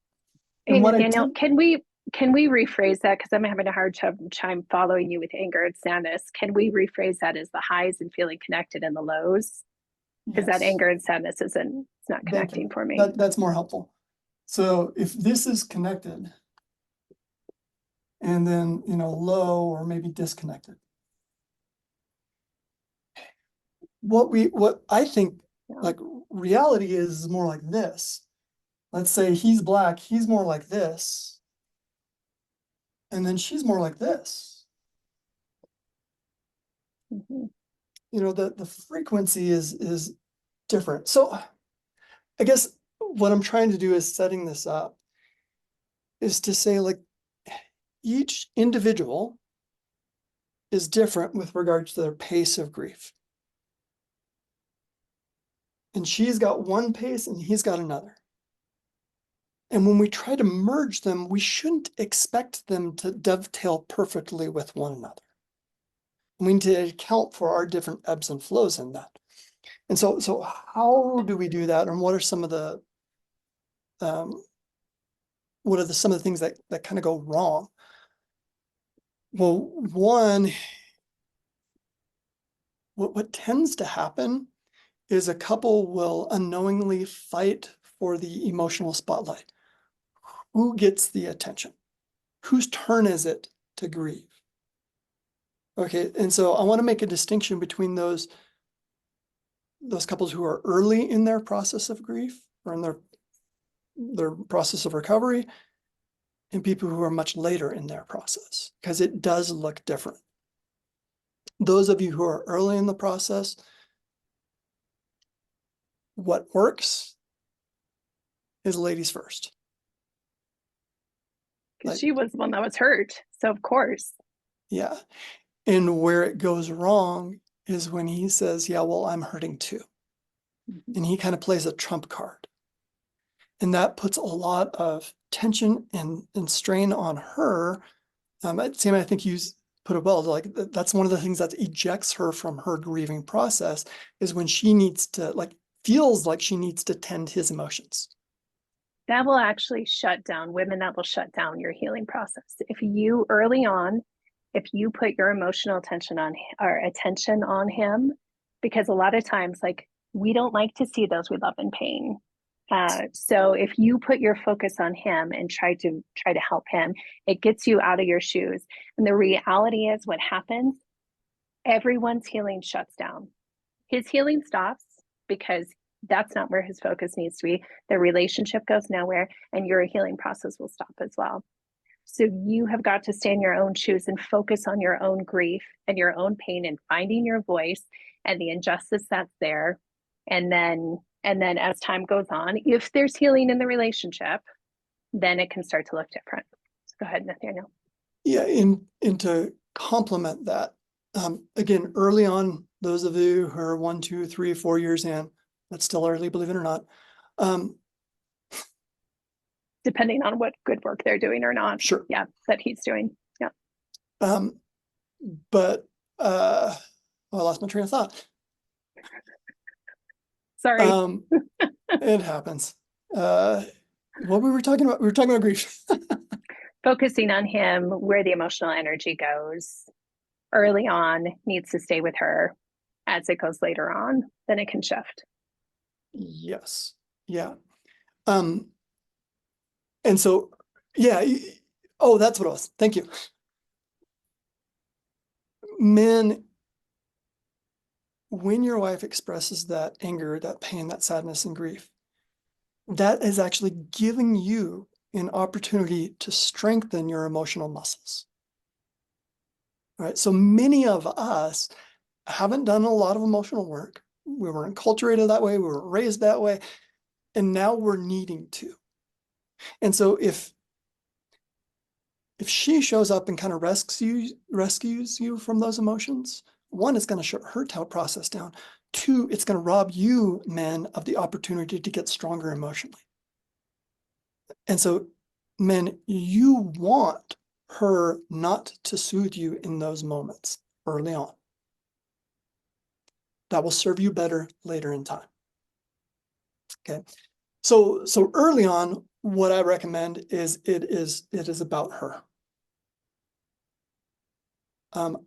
Hey, And what Nathaniel, can we rephrase that? Because I'm having a hard time following you with anger and sadness. Can we rephrase that as the highs and feeling connected and the lows? Because that Yes, anger and sadness it's not connecting for me. that's more helpful. So if this is connected and then, low or maybe disconnected, what I think like reality is more like this. Let's say he's black, he's more like this. And then she's more like this. Mhm. The frequency is different. So I guess what I'm trying to do is setting this up is to say, like, each individual is different with regards to their pace of grief. And she's got one pace and he's got another. And when we try to merge them, we shouldn't expect them to dovetail perfectly with one another. We need to account for our different ebbs and flows in that. And so how do we do that? And what are some of the some of the things that kind of go wrong? Well, one, what tends to happen is a couple will unknowingly fight for the emotional spotlight. Who gets the attention? Whose turn is it to grieve? Okay, and so I want to make a distinction between those couples who are early in their process of grief or in their process of recovery and people who are much later in their process, because it does look different. Those of you who are early in the process, what works is ladies first. Because she was the one that was hurt. So of course. Yeah. And where it goes wrong is when he says, yeah, well, I'm hurting too. Mhm. And he kind of plays a trump card. And that puts a lot of tension and strain on her. Sam, I think you put it well, like that's one of the things that ejects her from her grieving process is when she needs to feels like she needs to tend his emotions. That will actually shut down women. That will shut down your healing process. If you early on, if you put your emotional attention on him, because a lot of times, like, we don't like to see those we love in pain. So if you put your focus on him and try to help him, it gets you out of your shoes. And the reality is, what happens, everyone's healing shuts down. His healing stops because that's not where his focus needs to be. The relationship goes nowhere, and your healing process will stop as well. So you have got to stay in your own shoes and focus on your own grief and your own pain and finding your voice and the injustice that's there. And then as time goes on, if there's healing in the relationship, then it can start to look different. So go ahead, Nathaniel. Yeah, and to complement that, again, early on, those of you who are 1, 2, 3, 4 years in, that's still early, believe it or not. Depending on what good work they're doing or not. Sure. Yeah, that he's doing. Yeah. But I lost my train of thought. Sorry. It happens. What we were talking about? We were talking about grief. Focusing on him, where the emotional energy goes early on needs to stay with her. As it goes later on, then it can shift. Yes. Yeah. And so, yeah. Oh, that's what it was. Thank you. Men, when your wife expresses that anger, that pain, that sadness and grief, that is actually giving you an opportunity to strengthen your emotional muscles. All right. So many of us haven't done a lot of emotional work. We weren't enculturated that way. We weren't raised that way. And now we're needing to. And so if she shows up and kind of rescues you from those emotions, one, it's going to shut her process down. Two, it's going to rob you, men, of the opportunity to get stronger emotionally. And so, men, you want her not to soothe you in those moments early on. That will serve you better later in time. Okay. So early on, what I recommend is it is about her.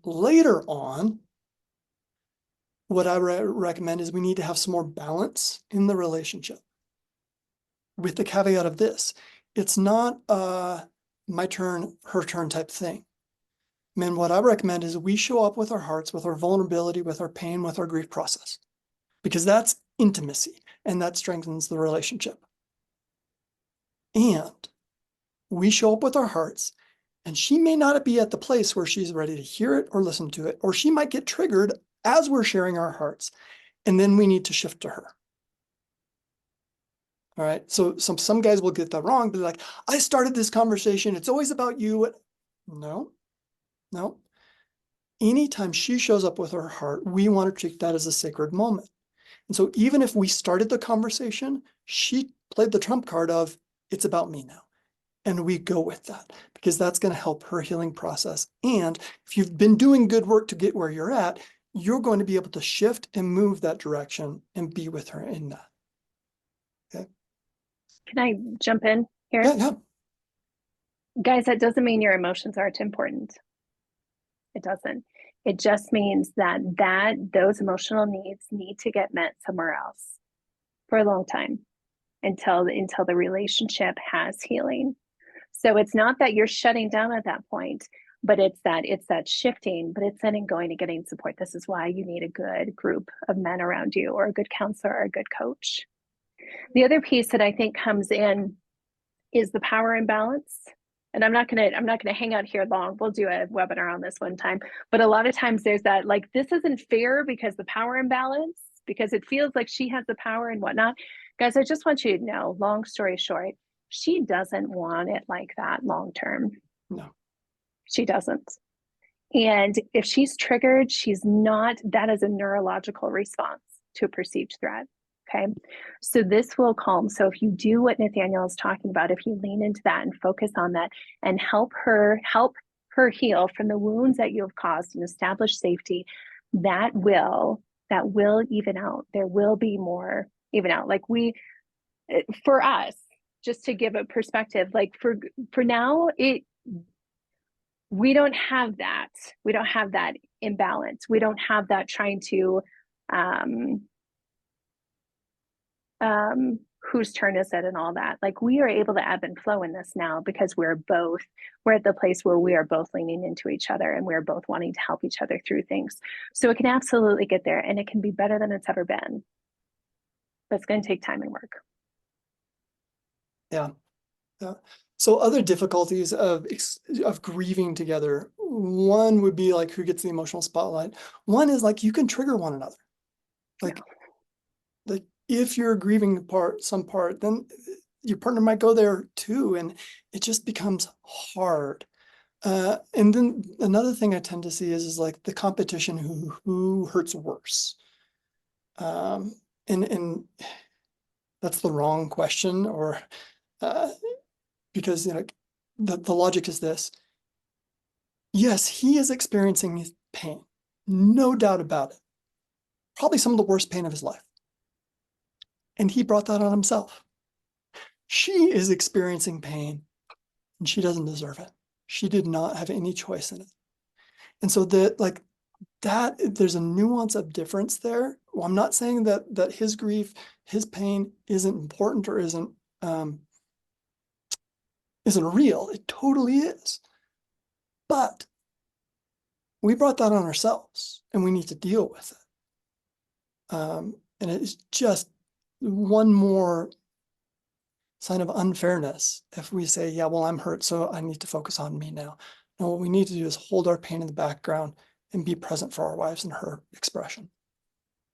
Later on, what I recommend is we need to have some more balance in the relationship. With the caveat of this, it's not my turn, her turn type thing. Men, what I recommend is we show up with our hearts, with our vulnerability, with our pain, with our grief process, because that's intimacy and that strengthens the relationship. And we show up with our hearts, and she may not be at the place where she's ready to hear it or listen to it, or she might get triggered as we're sharing our hearts, and then we need to shift to her. All right. So some guys will get that wrong, but like, I started this conversation. It's always about you. No. Anytime she shows up with her heart, we want to treat that as a sacred moment. And so even if we started the conversation, she played the trump card of, it's about me now. And we go with that because that's going to help her healing process. And if you've been doing good work to get where you're at, you're going to be able to shift and move that direction and be with her in that. Okay. Can I jump in here? Yeah. Guys, that doesn't mean your emotions aren't important. It doesn't. It just means that those emotional needs need to get met somewhere else for a long time until the relationship has healing. So it's not that you're shutting down at that point, but it's that shifting, but it's then in going and getting support. This is why you need a good group of men around you, or a good counselor, or a good coach. The other piece that I think comes in is the power imbalance. And I'm not gonna hang out here long. We'll do a webinar on this one time. But a lot of times there's that, like, this isn't fair because the power imbalance, because it feels like she has the power and whatnot. Guys, I just want you to know, long story short, she doesn't want it like that long term. No. She doesn't. And if she's triggered, that is a neurological response to a perceived threat. Okay. So this will calm. So if you do what Nathaniel is talking about, if you lean into that and focus on that and help her her heal from the wounds that you have caused and establish safety, that will even out. There will be more even out. Like for us, just to give a perspective, like for now, we don't have that. We don't have that imbalance. We don't have that trying to whose turn is it and all that. Like, we are able to ebb and flow in this now because we're at the place where we are both leaning into each other and we're both wanting to help each other through things. So it can absolutely get there, and it can be better than it's ever been, but it's going to take time and work. Yeah. So other difficulties of grieving together, one would be like who gets the emotional spotlight. One is like you can trigger one another. Like if you're grieving some part, then your partner might go there too, and it just becomes hard. And then another thing I tend to see is like the competition who hurts worse. And that's the wrong question, or because the logic is this. Yes, he is experiencing his pain, no doubt about it. Probably some of the worst pain of his life. And he brought that on himself. She is experiencing pain, and she doesn't deserve it. She did not have any choice in it. And so there's a nuance of difference there. Well, I'm not saying that his grief, his pain isn't important or isn't real. It totally is. But we brought that on ourselves, and we need to deal with it. And it's just one more sign of unfairness if we say, yeah, well, I'm hurt, so I need to focus on me now. No, what we need to do is hold our pain in the background and be present for our wives and her expression.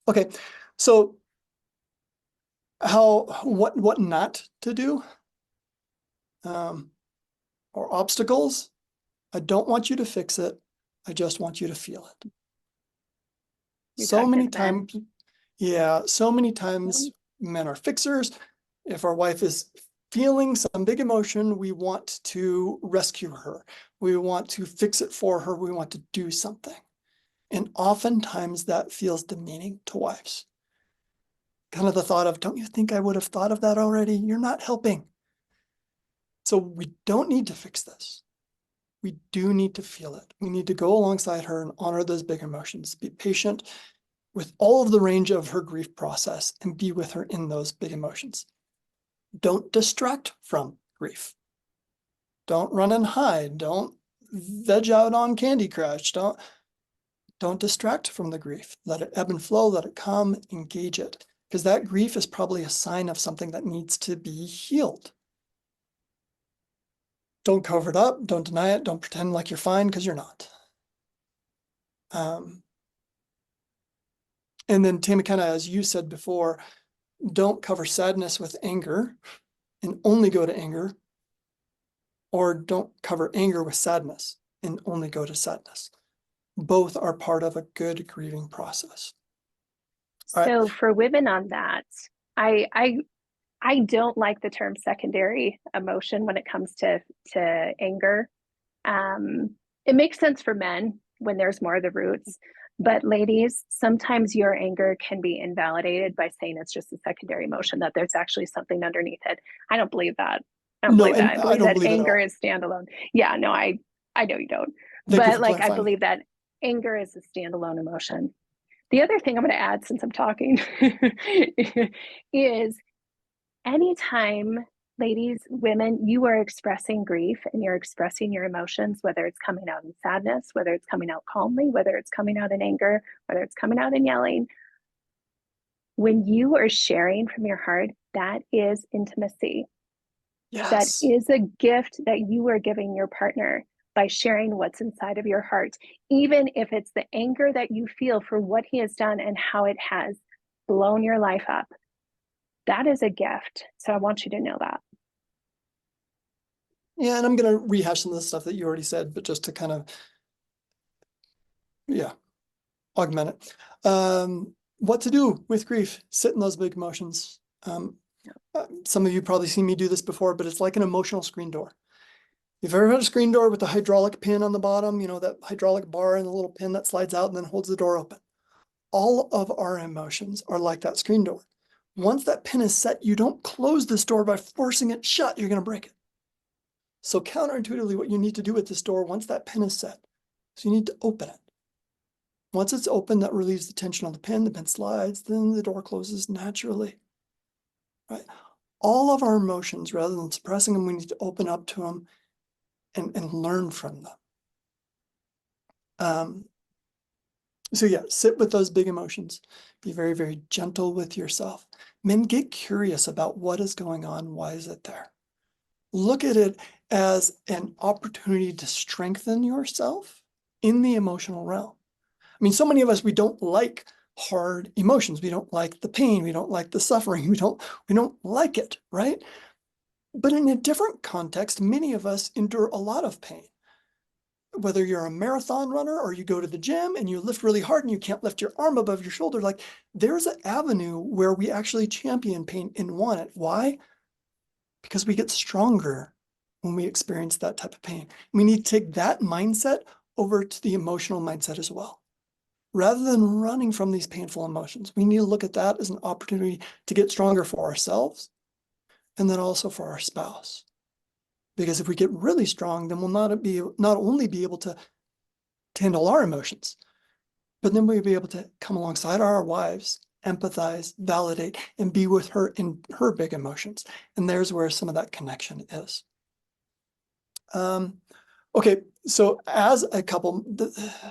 Okay, so what not to do, or obstacles. I don't want you to fix it. I just want you to feel it. So many times, men are fixers. If our wife is feeling some big emotion, we want to rescue her. We want to fix it for her. We want to do something. And oftentimes that feels demeaning to wives. Kind of the thought of, don't you think I would have thought of that already? You're not helping. So we don't need to fix this. We do need to feel it. We need to go alongside her and honor those big emotions. Be patient with all of the range of her grief process and be with her in those big emotions. Don't distract from grief. Don't run and hide. Don't veg out on Candy Crush. Don't distract from the grief. Let it ebb and flow, let it come, engage it. Because that grief is probably a sign of something that needs to be healed. Don't cover it up. Don't deny it. Don't pretend like you're fine, because you're not. And then, Tammy, kind of as you said before, don't cover sadness with anger and only go to anger, or don't cover anger with sadness and only go to sadness. Both are part of a good grieving process. So for women on that, I don't like the term secondary emotion when it comes to anger. It makes sense for men when there's more of the roots, but ladies, sometimes your anger can be invalidated by saying it's just a secondary emotion, that there's actually something underneath it. I don't believe that. I believe that anger is standalone. Yeah, no, I know you don't. But like, I believe that anger is a standalone emotion. The other thing I'm going to add, since I'm talking, is anytime, ladies, women, you are expressing grief and you're expressing your emotions, whether it's coming out in sadness, whether it's coming out calmly, whether it's coming out in anger, whether it's coming out in yelling, when you are sharing from your heart, that is intimacy. Yes. That is a gift that you are giving your partner by sharing what's inside of your heart, even if it's the anger that you feel for what he has done and how it has blown your life up. That is a gift. So I want you to know that. Yeah, and I'm going to rehash some of the stuff that you already said, but just to kind of, augment it. What to do with grief? Sit in those big emotions. Some of you probably seen me do this before, but it's like an emotional screen door. You've ever had a screen door with a hydraulic pin on the bottom, that hydraulic bar and the little pin that slides out and then holds the door open. All of our emotions are like that screen door. Once that pin is set, you don't close this door by forcing it shut. You're going to break it. So counterintuitively, what you need to do with this door, once that pin is set, so you need to open it. Once it's open, that relieves the tension on the pin slides, then the door closes naturally, right? All of our emotions, rather than suppressing them, we need to open up to them and learn from them. So yeah, sit with those big emotions. Be very, very gentle with yourself. Men, get curious about what is going on. Why is it there? Look at it as an opportunity to strengthen yourself in the emotional realm. I mean, so many of us, we don't like hard emotions. We don't like the pain. We don't like the suffering. We don't like it, right? But in a different context, many of us endure a lot of pain. Whether you're a marathon runner or you go to the gym and you lift really hard and you can't lift your arm above your shoulder, like there's an avenue where we actually champion pain and want it. Why? Because we get stronger when we experience that type of pain. We need to take that mindset over to the emotional mindset as well. Rather than running from these painful emotions, we need to look at that as an opportunity to get stronger for ourselves and then also for our spouse. Because if we get really strong, then we'll not only be able to handle our emotions, but then we'll be able to come alongside our wives, empathize, validate, and be with her in her big emotions. And there's where some of that connection is. Okay, so as a couple,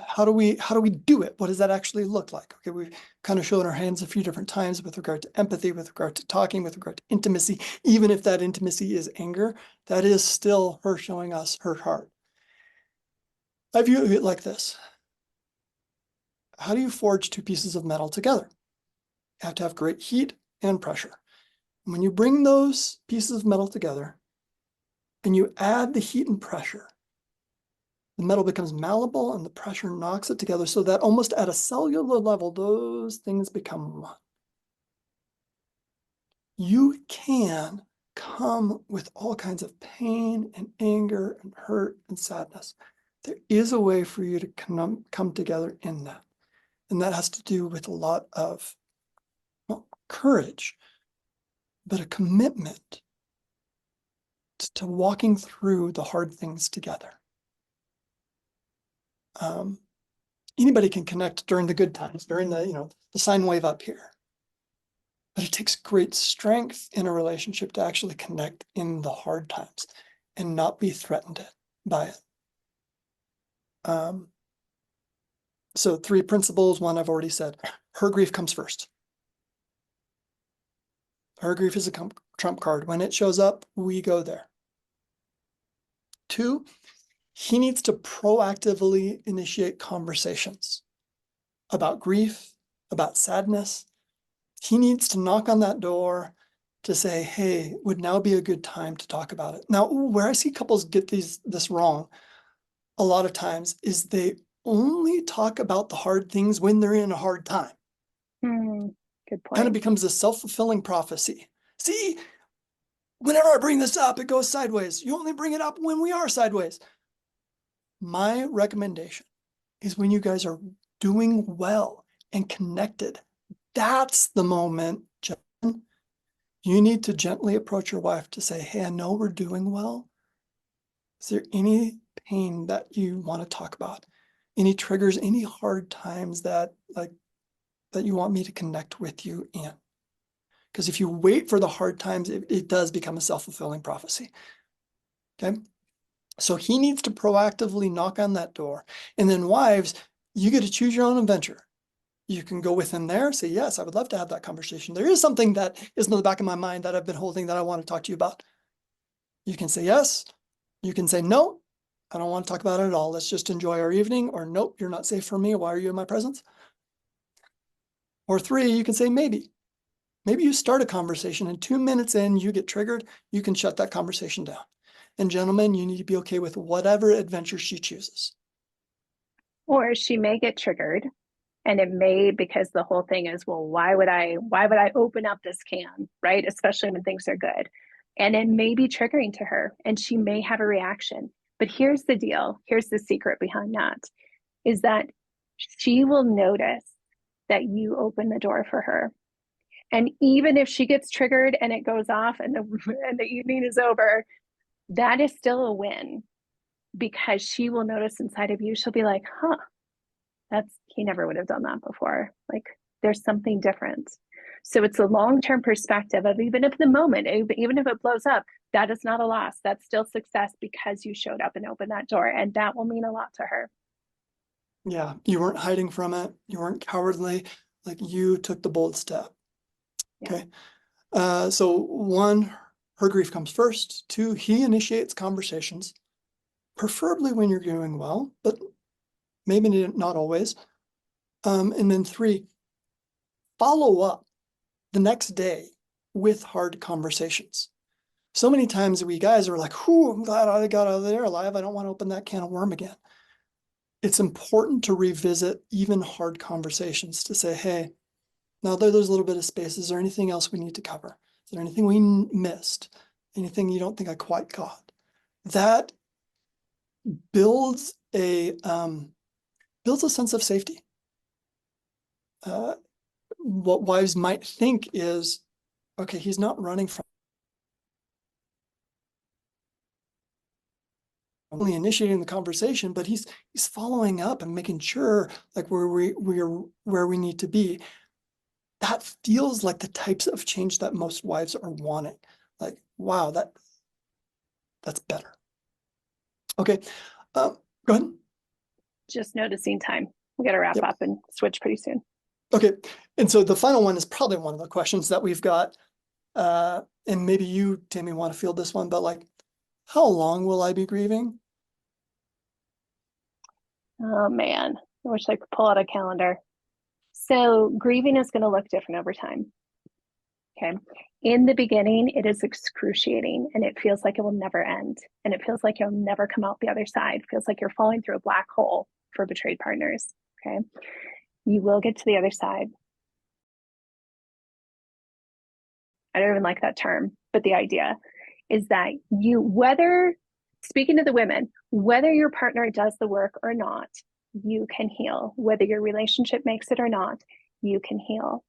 how do we do it? What does that actually look like? Okay, we've kind of shown our hands a few different times with regard to empathy, with regard to talking, with regard to intimacy. Even if that intimacy is anger, that is still her showing us her heart. I view it like this. How do you forge two pieces of metal together? You have to have great heat and pressure. And when you bring those pieces of metal together and you add the heat and pressure, the metal becomes malleable and the pressure knocks it together so that almost at a cellular level, those things become one. You can come with all kinds of pain and anger and hurt and sadness. There is a way for you to come together in that. And that has to do with a lot of courage, but a commitment to walking through the hard things together. Anybody can connect during the good times, during the sine wave up here. But it takes great strength in a relationship to actually connect in the hard times and not be threatened by it. So 3 principles. 1, I've already said, her grief comes first. Her grief is a trump card. When it shows up, we go there. 2, he needs to proactively initiate conversations about grief, about sadness. He needs to knock on that door to say, hey, would now be a good time to talk about it. Now, where I see couples get this wrong a lot of times is they only talk about the hard things when they're in a hard time. Good point. Kind of becomes a self-fulfilling prophecy. See, whenever I bring this up, it goes sideways. You only bring it up when we are sideways. My recommendation is when you guys are doing well and connected, that's the moment, Jen, you need to gently approach your wife to say, hey, I know we're doing well. Is there any pain that you want to talk about? Any triggers, any hard times that you want me to connect with you in? Because if you wait for the hard times, it does become a self-fulfilling prophecy. Okay. So he needs to proactively knock on that door. And then wives, you get to choose your own adventure. You can go with him there, say, yes, I would love to have that conversation. There is something that is in the back of my mind that I've been holding that I want to talk to you about. You can say yes. You can say, no, I don't want to talk about it at all. Let's just enjoy our evening. Or nope, you're not safe for me. Why are you in my presence? Or 3, you can say maybe. Maybe you start a conversation and 2 minutes in, you get triggered. You can shut that conversation down. And gentlemen, you need to be okay with whatever adventure she chooses. Or she may get triggered, and it may, because the whole thing is, well, why would I open up this can, right? Especially when things are good. And it may be triggering to her, and she may have a reaction. But here's the deal. Here's the secret behind that is that she will notice that you open the door for her. And even if she gets triggered and it goes off and the evening is over, that is still a win because she will notice inside of you, she'll be like, huh, he never would have done that before. Like there's something different. So it's a long-term perspective of even if the moment, even if it blows up, that is not a loss. That's still success because you showed up and opened that door. And that will mean a lot to her. Yeah, you weren't hiding from it. You weren't cowardly. Like you took the bold step. Yeah. Okay. So 1, her grief comes first. 2, he initiates conversations, preferably when you're doing well, but maybe not always. And then 3, follow up the next day with hard conversations. So many times we guys are like, "Whew, I'm glad I got out of there alive. I don't want to open that can of worm again." It's important to revisit even hard conversations to say, hey, now there's a little bit of space. Is there anything else we need to cover? Is there anything we missed? Anything you don't think I quite got? That builds a sense of safety. What wives might think is, okay, he's not running from only initiating the conversation, but he's following up and making sure like we're where we need to be. That feels like the types of change that most wives are wanting. Like, wow, that's better. Okay, go ahead. Just noticing time. We got to wrap up and switch pretty soon. Okay, and so the final one is probably one of the questions that we've got. And maybe you, Tammy, want to field this one, but like, how long will I be grieving? Oh man, I wish I could pull out a calendar. So grieving is going to look different over time. Okay. In the beginning, it is excruciating and it feels like it will never end. And it feels like you'll never come out the other side. It feels like you're falling through a black hole for betrayed partners. Okay. You will get to the other side. I don't even like that term, but the idea is that speaking to the women, whether your partner does the work or not, you can heal. Whether your relationship makes it or not, you can heal.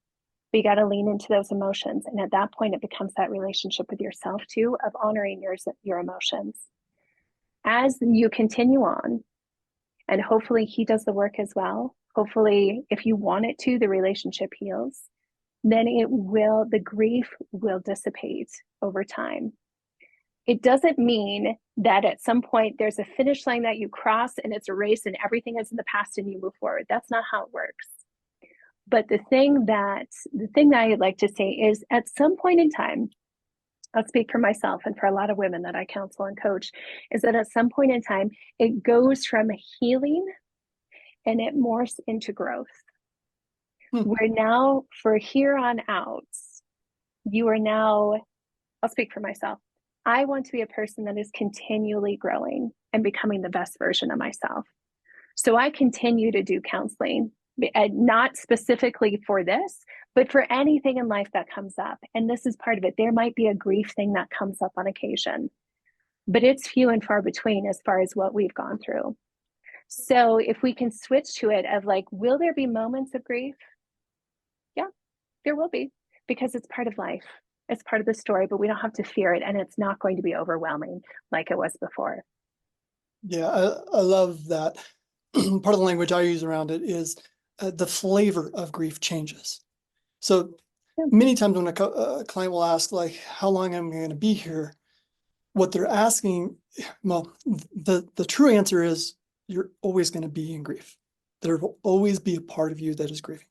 But you got to lean into those emotions. And at that point, it becomes that relationship with yourself too, of honoring your emotions. As you continue on, and hopefully he does the work as well. Hopefully, if you want it to, the relationship heals. Then the grief will dissipate over time. It doesn't mean that at some point there's a finish line that you cross and it's a race and everything is in the past and you move forward. That's not how it works. But the thing that I'd like to say is at some point in time, I'll speak for myself and for a lot of women that I counsel and coach, is that at some point in time, it goes from healing and it morphs into growth. Where now, for here on out, I'll speak for myself. I want to be a person that is continually growing and becoming the best version of myself. So I continue to do counseling, not specifically for this, but for anything in life that comes up. And this is part of it. There might be a grief thing that comes up on occasion, but it's few and far between as far as what we've gone through. So if we can switch to it of like, will there be moments of grief? Yeah, there will be, because it's part of life. It's part of the story, but we don't have to fear it. And it's not going to be overwhelming like it was before. Yeah, I love that. Part of the language I use around it is the flavor of grief changes. So many times when a client will ask, like, how long am I going to be here? What they're asking, well, the true answer is you're always going to be in grief. There will always be a part of you that is grieving.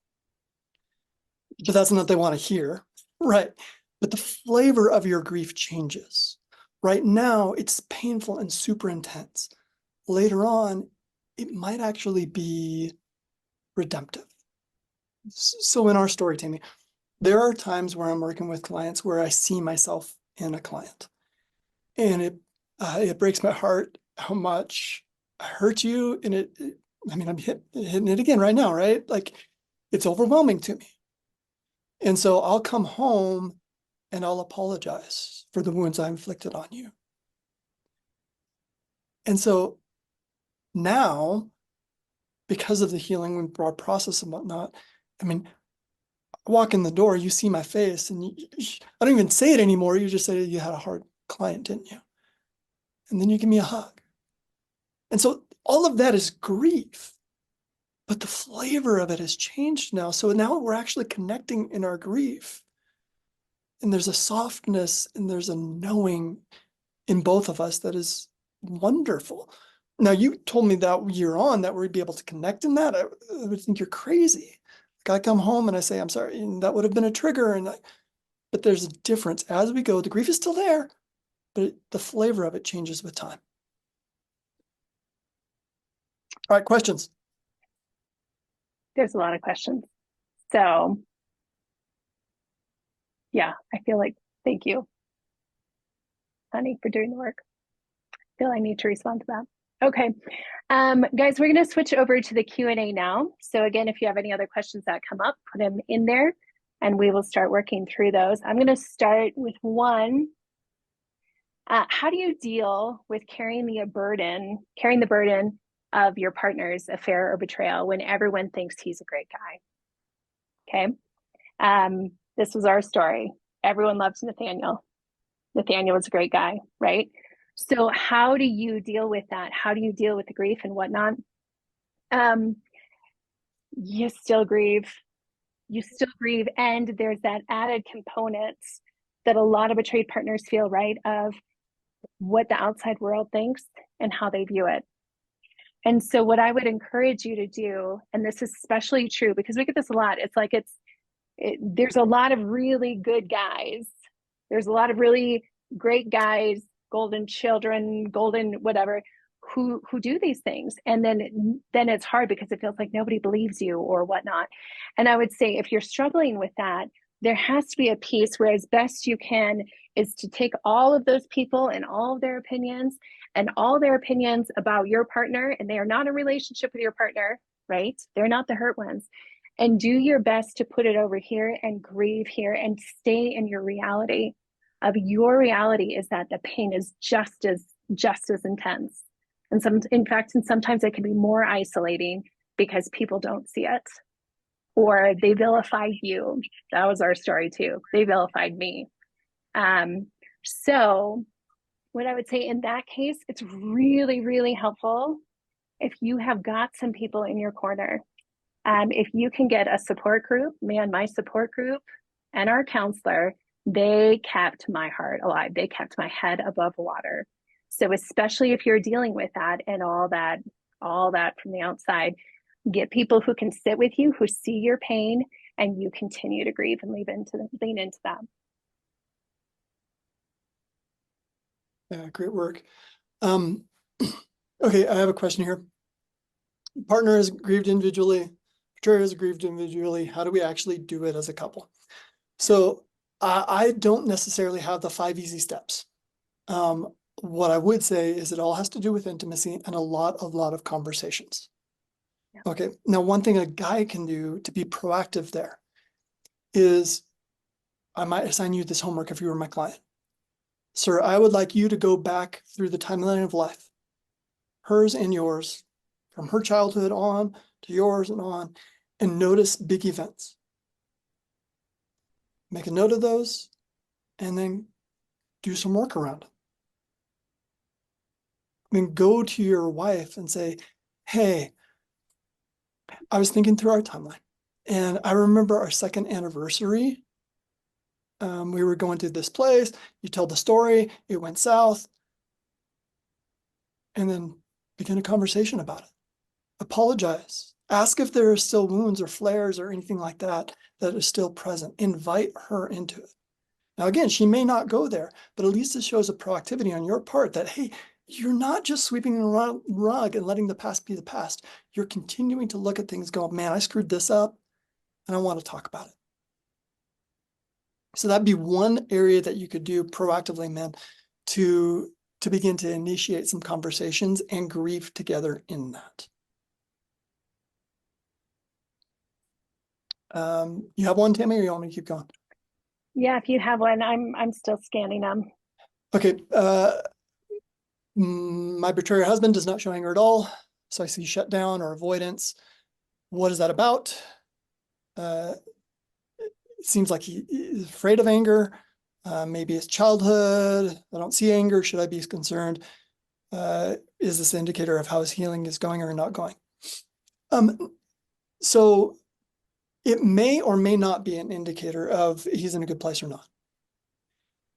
But that's not what they want to hear, right? But the flavor of your grief changes. Right now, it's painful and super intense. Later on, it might actually be redemptive. So in our story, Tammy, there are times where I'm working with clients where I see myself in a client. And it breaks my heart how much I hurt you. And I'm hitting it again right now, right? Like, it's overwhelming to me. And so I'll come home and I'll apologize for the wounds I inflicted on you. And so now, because of the healing broad process and whatnot, I mean, I walk in the door, you see my face, and I don't even say it anymore. You just say you had a hard client, didn't you? And then you give me a hug. And so all of that is grief, but the flavor of it has changed now. So now we're actually connecting in our grief. And there's a softness and there's a knowing in both of us that is wonderful. Now, you told me that year on that we'd be able to connect in that. I would think you're crazy. Like I come home and I say, I'm sorry, and that would have been a trigger. But there's a difference as we go. The grief is still there, but the flavor of it changes with time. All right, questions? There's a lot of questions. So yeah, I feel like, thank you, honey, for doing the work. I feel I need to respond to that. Okay, guys, we're going to switch over to the Q&A now. So again, if you have any other questions that come up, put them in there and we will start working through those. I'm going to start with one. How do you deal with carrying the burden of your partner's affair or betrayal when everyone thinks he's a great guy? Okay. This was our story. Everyone loves Nathaniel. Nathaniel was a great guy, right? So how do you deal with that? How do you deal with the grief and whatnot? You still grieve. You still grieve. And there's that added component that a lot of betrayed partners feel, right? Of what the outside world thinks and how they view it. And so what I would encourage you to do, and this is especially true because we get this a lot, it's like there's a lot of really good guys. There's a lot of really great guys, golden children, golden whatever, who do these things. And then it's hard because it feels like nobody believes you or whatnot. And I would say if you're struggling with that, there has to be a piece where as best you can is to take all of those people and all of their opinions about your partner, and they are not in a relationship with your partner, right? They're not the hurt ones. And do your best to put it over here and grieve here and stay in your reality. Of your reality is that the pain is just as intense. And sometimes it can be more isolating because people don't see it. Or they vilified you. That was our story too. They vilified me. So what I would say in that case, it's really, really helpful if you have got some people in your corner. If you can get a support group, my support group and our counselor, they kept my heart alive. They kept my head above water. So especially if you're dealing with that and all that from the outside, get people who can sit with you, who see your pain, and you continue to grieve and lean into that. Yeah, great work. Okay, I have a question here. Partner is grieved individually, betrayer is grieved individually. How do we actually do it as a couple? So I don't necessarily have the 5 easy steps. What I would say is it all has to do with intimacy and a lot of conversations. Yeah. Okay, now one thing a guy can do to be proactive there is I might assign you this homework if you were my client. Sir, I would like you to go back through the timeline of life, hers and yours, from her childhood on to yours and on, and notice big events. Make a note of those and then do some work around it. I mean, go to your wife and say, hey, I was thinking through our timeline and I remember our second anniversary. We were going to this place, you tell the story, it went south, and then begin a conversation about it. Apologize. Ask if there are still wounds or flares or anything like that that is still present. Invite her into it. Now, again, she may not go there, but at least it shows a proactivity on your part that, hey, you're not just sweeping the rug and letting the past be the past. You're continuing to look at things going, man, I screwed this up and I want to talk about it. So that'd be one area that you could do proactively, man, to begin to initiate some conversations and grieve together in that. You have one, Tammy, or you want me to keep going? Yeah, if you have one, I'm still scanning them. Okay. My betrayer husband does not show anger at all. So I see shutdown or avoidance. What is that about? It seems like he is afraid of anger. Maybe it's childhood. I don't see anger. Should I be concerned? Is this an indicator of how his healing is going or not going? So it may or may not be an indicator of he's in a good place or not.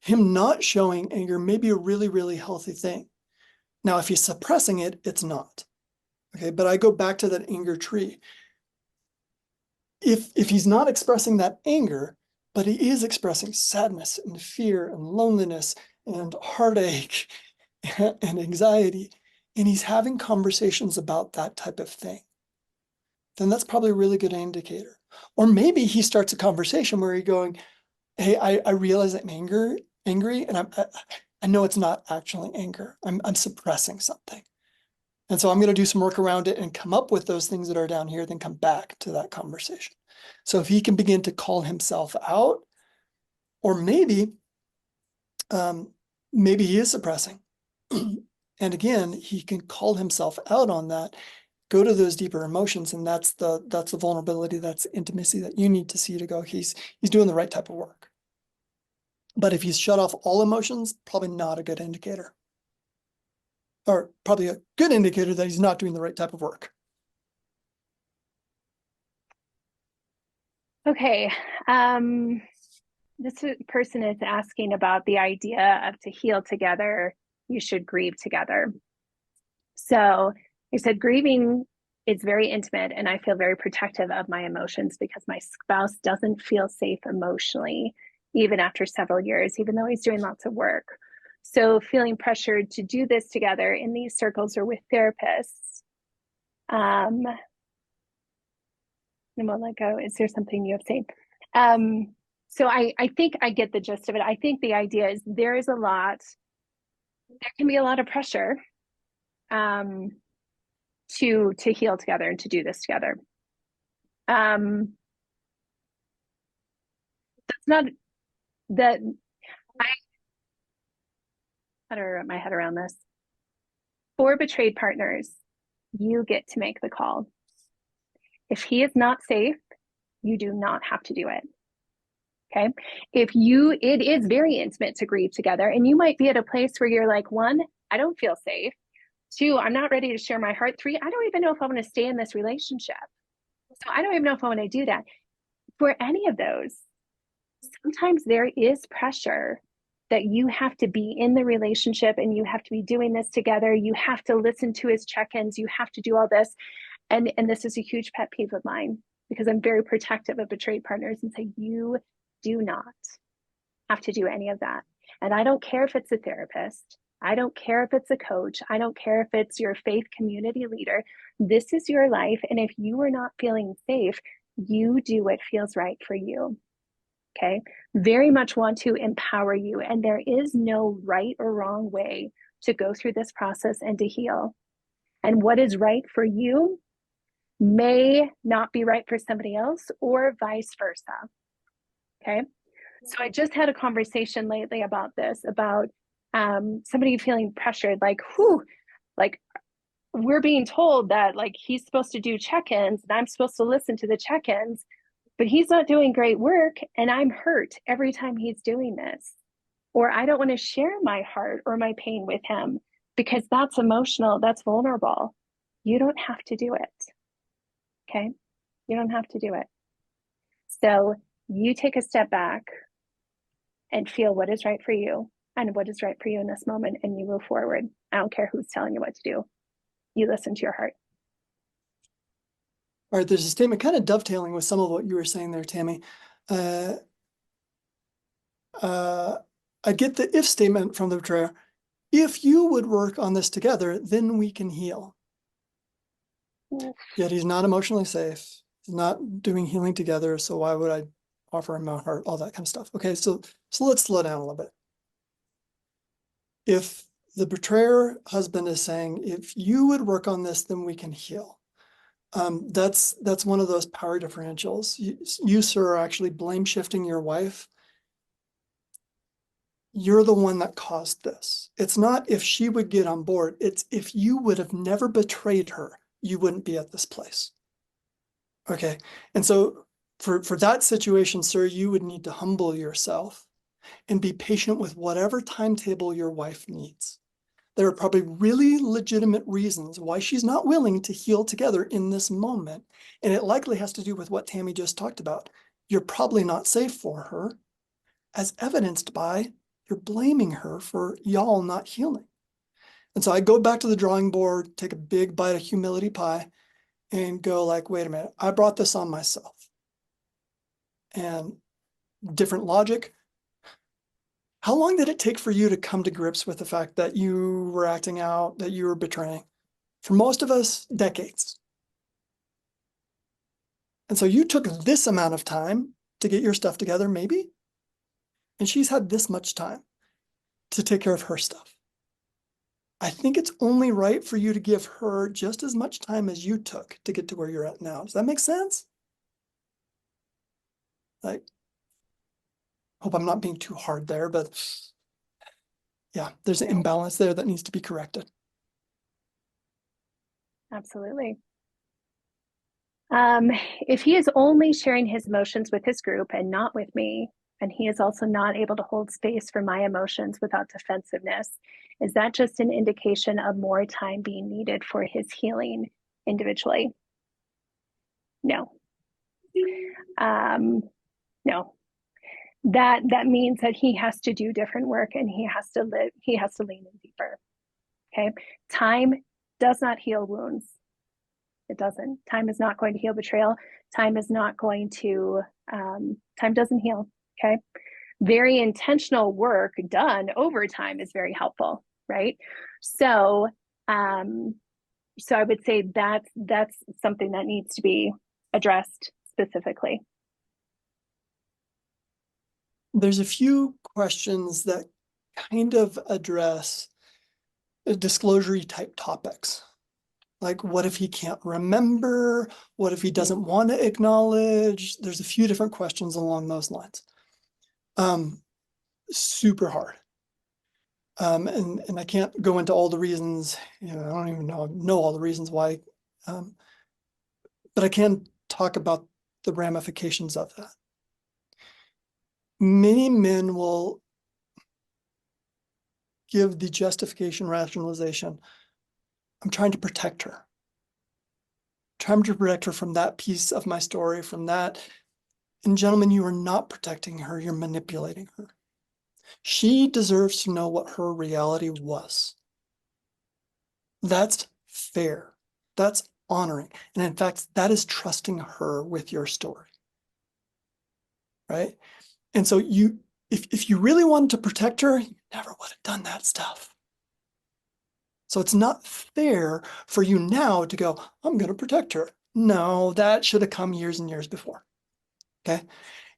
Him not showing anger may be a really, really healthy thing. Now, if he's suppressing it, it's not. Okay, but I go back to that anger tree. If he's not expressing that anger, but he is expressing sadness and fear and loneliness and heartache and anxiety, and he's having conversations about that type of thing, then that's probably a really good indicator. Or maybe he starts a conversation where he's going, hey, I realize I'm angry, and I know it's not actually anger. I'm suppressing something. And so I'm going to do some work around it and come up with those things that are down here, then come back to that conversation. So if he can begin to call himself out, or maybe he is suppressing. And again, he can call himself out on that, go to those deeper emotions, and that's the vulnerability, that's intimacy that you need to see to go, he's doing the right type of work. But if he's shut off all emotions, probably not a good indicator. Or probably a good indicator that he's not doing the right type of work. Okay. This person is asking about the idea of to heal together, you should grieve together. So he said, grieving is very intimate, and I feel very protective of my emotions because my spouse doesn't feel safe emotionally, even after several years, even though he's doing lots of work. So feeling pressured to do this together in these circles or with therapists. And we'll let go. Is there something you have to say? So I think I get the gist of it. I think the idea is there can be a lot of pressure to heal together and to do this together. That's not that how to wrap my head around this. For betrayed partners, you get to make the call. If he is not safe, you do not have to do it. Okay. It is very intimate to grieve together, and you might be at a place where you're like, 1, I don't feel safe. 2, I'm not ready to share my heart. 3, I don't even know if I want to stay in this relationship. So I don't even know if I want to do that. For any of those, sometimes there is pressure that you have to be in the relationship and you have to be doing this together. You have to listen to his check-ins. You have to do all this. And this is a huge pet peeve of mine because I'm very protective of betrayed partners and say, you do not have to do any of that. And I don't care if it's a therapist. I don't care if it's a coach. I don't care if it's your faith community leader. This is your life. And if you are not feeling safe, you do what feels right for you. Okay. Very much want to empower you. And there is no right or wrong way to go through this process and to heal. And what is right for you may not be right for somebody else, or vice versa. Okay. So I just had a conversation lately about this, about somebody feeling pressured, like, like we're being told that like he's supposed to do check-ins and I'm supposed to listen to the check-ins, but he's not doing great work and I'm hurt every time he's doing this. Or I don't want to share my heart or my pain with him because that's emotional, that's vulnerable. You don't have to do it. Okay? You don't have to do it. So you take a step back and feel what is right for you and what is right for you in this moment, and you move forward. I don't care who's telling you what to do. You listen to your heart. All right, there's a statement kind of dovetailing with some of what you were saying there, Tammy. I get the if statement from the betrayer. If you would work on this together, then we can heal. Yet he's not emotionally safe. He's not doing healing together. So why would I offer him my heart? All that kind of stuff. Okay, so let's slow down a little bit. If the betrayer husband is saying, if you would work on this, then we can heal. That's one of those power differentials. You, sir, are actually blame shifting your wife. you're the one that caused this. It's not if she would get on board. It's if you would have never betrayed her, you wouldn't be at this place. Okay. And so for that situation, sir, you would need to humble yourself and be patient with whatever timetable your wife needs. There are probably really legitimate reasons why she's not willing to heal together in this moment. And it likely has to do with what Tammy just talked about. You're probably not safe for her, as evidenced by you're blaming her for y'all not healing. And so I go back to the drawing board, take a big bite of humility pie, and go like, wait a minute, I brought this on myself. And different logic. How long did it take for you to come to grips with the fact that you were acting out, that you were betraying? For most of us, decades. And so you took this amount of time to get your stuff together, maybe, and she's had this much time to take care of her stuff. I think it's only right for you to give her just as much time as you took to get to where you're at now. Does that make sense? Like, hope I'm not being too hard there, but yeah, there's an imbalance there that needs to be corrected. Absolutely. If he is only sharing his emotions with his group and not with me, and he is also not able to hold space for my emotions without defensiveness, is that just an indication of more time being needed for his healing individually? No. No. That means that he has to do different work and he has to lean in deeper. Okay. Time does not heal wounds. It doesn't. Time is not going to heal betrayal. Time is not going to, time doesn't heal. Okay. Very intentional work done over time is very helpful, right? So, so I would say that's something that needs to be addressed specifically. There's a few questions that kind of address disclosure type topics. Like, what if he can't remember? What if he doesn't want to acknowledge? There's a few different questions along those lines. Super hard. And I can't go into all the reasons, I don't even know all the reasons why, but I can talk about the ramifications of that. Many men will give the justification, rationalization, I'm trying to protect her. Trying to protect her from that piece of my story, from that. And gentlemen, you are not protecting her, you're manipulating her. She deserves to know what her reality was. That's fair. That's honoring. And in fact, that is trusting her with your story. Right? And so if you really wanted to protect her, you never would have done that stuff. So it's not fair for you now to go, I'm going to protect her. No, that should have come years and years before. Okay.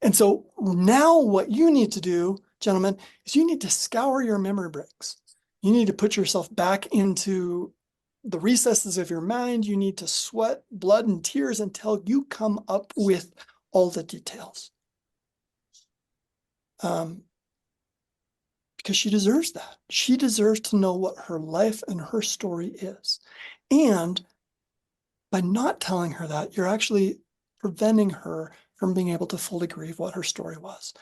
And so now what you need to do, gentlemen, is you need to scour your memory bricks. You need to put yourself back into the recesses of your mind. You need to sweat blood and tears until you come up with all the details. Because she deserves that. She deserves to know what her life and her story is. And by not telling her that, you're actually preventing her from being able to fully grieve what her story was.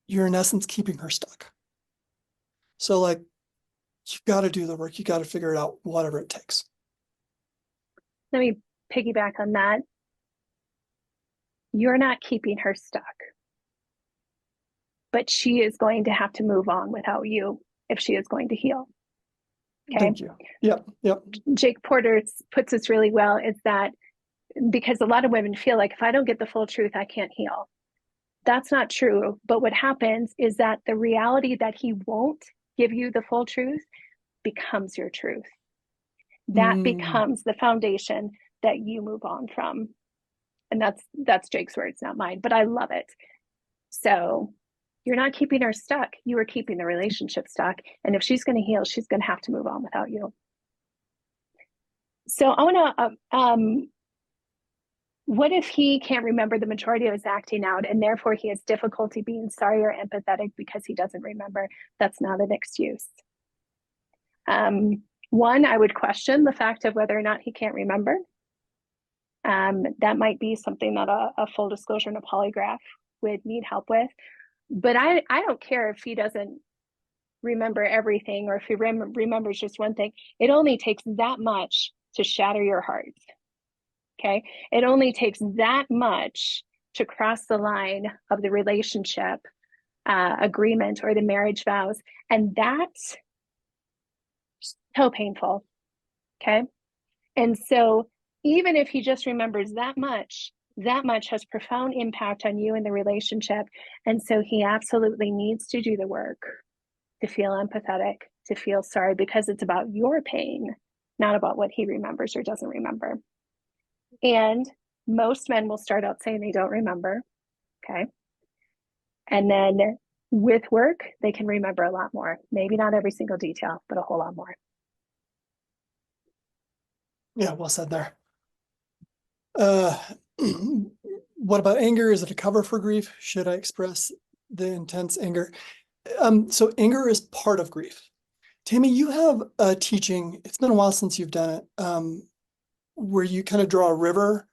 You're in essence keeping her stuck. So like, you've got to do the work. You got to figure it out, whatever it takes. Let me piggyback on that. You're not keeping her stuck, but she is going to have to move on without you if she is going to heal. Okay. Thank you. Yep. Jake Porter puts this really well, is that because a lot of women feel like if I don't get the full truth, I can't heal. That's not true. But what happens is that the reality that he won't give you the full truth becomes your truth. That becomes the foundation that you move on from. And that's Jake's words, not mine, but I love it. So you're not keeping her stuck. You are keeping the relationship stuck. And if she's going to heal, she's going to have to move on without you. So I want to What if he can't remember the majority of his acting out and therefore he has difficulty being sorry or empathetic because he doesn't remember? That's not an excuse. One, I would question the fact of whether or not he can't remember. That might be something that a full disclosure and a polygraph would need help with. But I don't care if he doesn't remember everything or if he remembers just one thing. It only takes that much to shatter your heart. Okay. It only takes that much to cross the line of the relationship agreement or the marriage vows. And that's so painful. Okay. And so even if he just remembers that much has profound impact on you and the relationship. And so he absolutely needs to do the work to feel empathetic, to feel sorry, because it's about your pain, not about what he remembers or doesn't remember. And most men will start out saying they don't remember. Okay. And then with work, they can remember a lot more. Maybe not every single detail, but a whole lot more. Yeah, well said there. What about anger? Is it a cover for grief? Should I express the intense anger? So anger is part of grief. Tammy, you have a teaching, it's been a while since you've done it, where you kind of draw a river.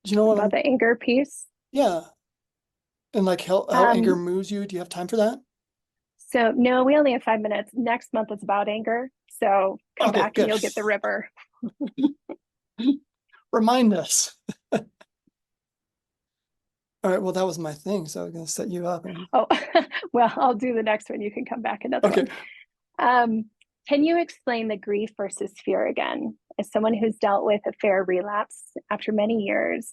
Do you know what About the anger piece? Yeah. And like how anger moves you. Do you have time for that? So no, we only have 5 minutes. Next month is about anger. So come Okay, back good. and you'll get the river. Remind us. All right, well, that was my thing, so I was going to set you up. Oh, well, I'll do the next one. You can come back another Okay. one. Can you explain the grief versus fear again? As someone who's dealt with a fair relapse after many years,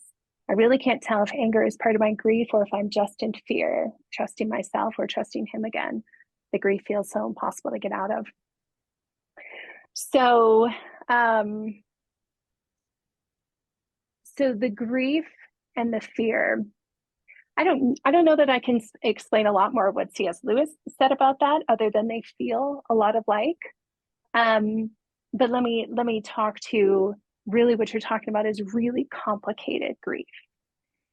I really can't tell if anger is part of my grief or if I'm just in fear, trusting myself or trusting him again. The grief feels so impossible to get out of. So, so the grief and the fear, I don't know that I can explain a lot more of what C.S. Lewis said about that, other than they feel a lot of like. But let me talk to really what you're talking about is really complicated grief,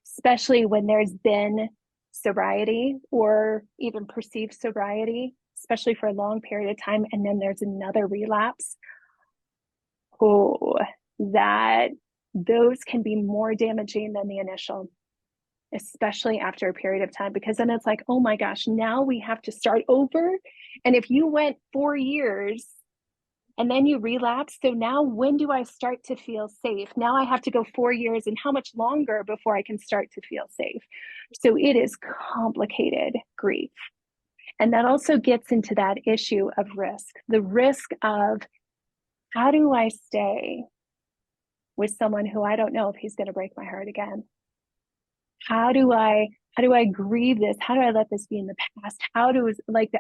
especially when there's been sobriety or even perceived sobriety, especially for a long period of time, and then there's another relapse. Oh, that those can be more damaging than the initial, especially after a period of time, because then it's like, oh my gosh, now we have to start over. And if you went 4 years and then you relapse, so now when do I start to feel safe? Now I have to go 4 years, and how much longer before I can start to feel safe? So it is complicated grief. And that also gets into that issue of risk, the risk of how do I stay with someone who I don't know if he's going to break my heart again? How do I grieve this? How do I let this be in the past? How do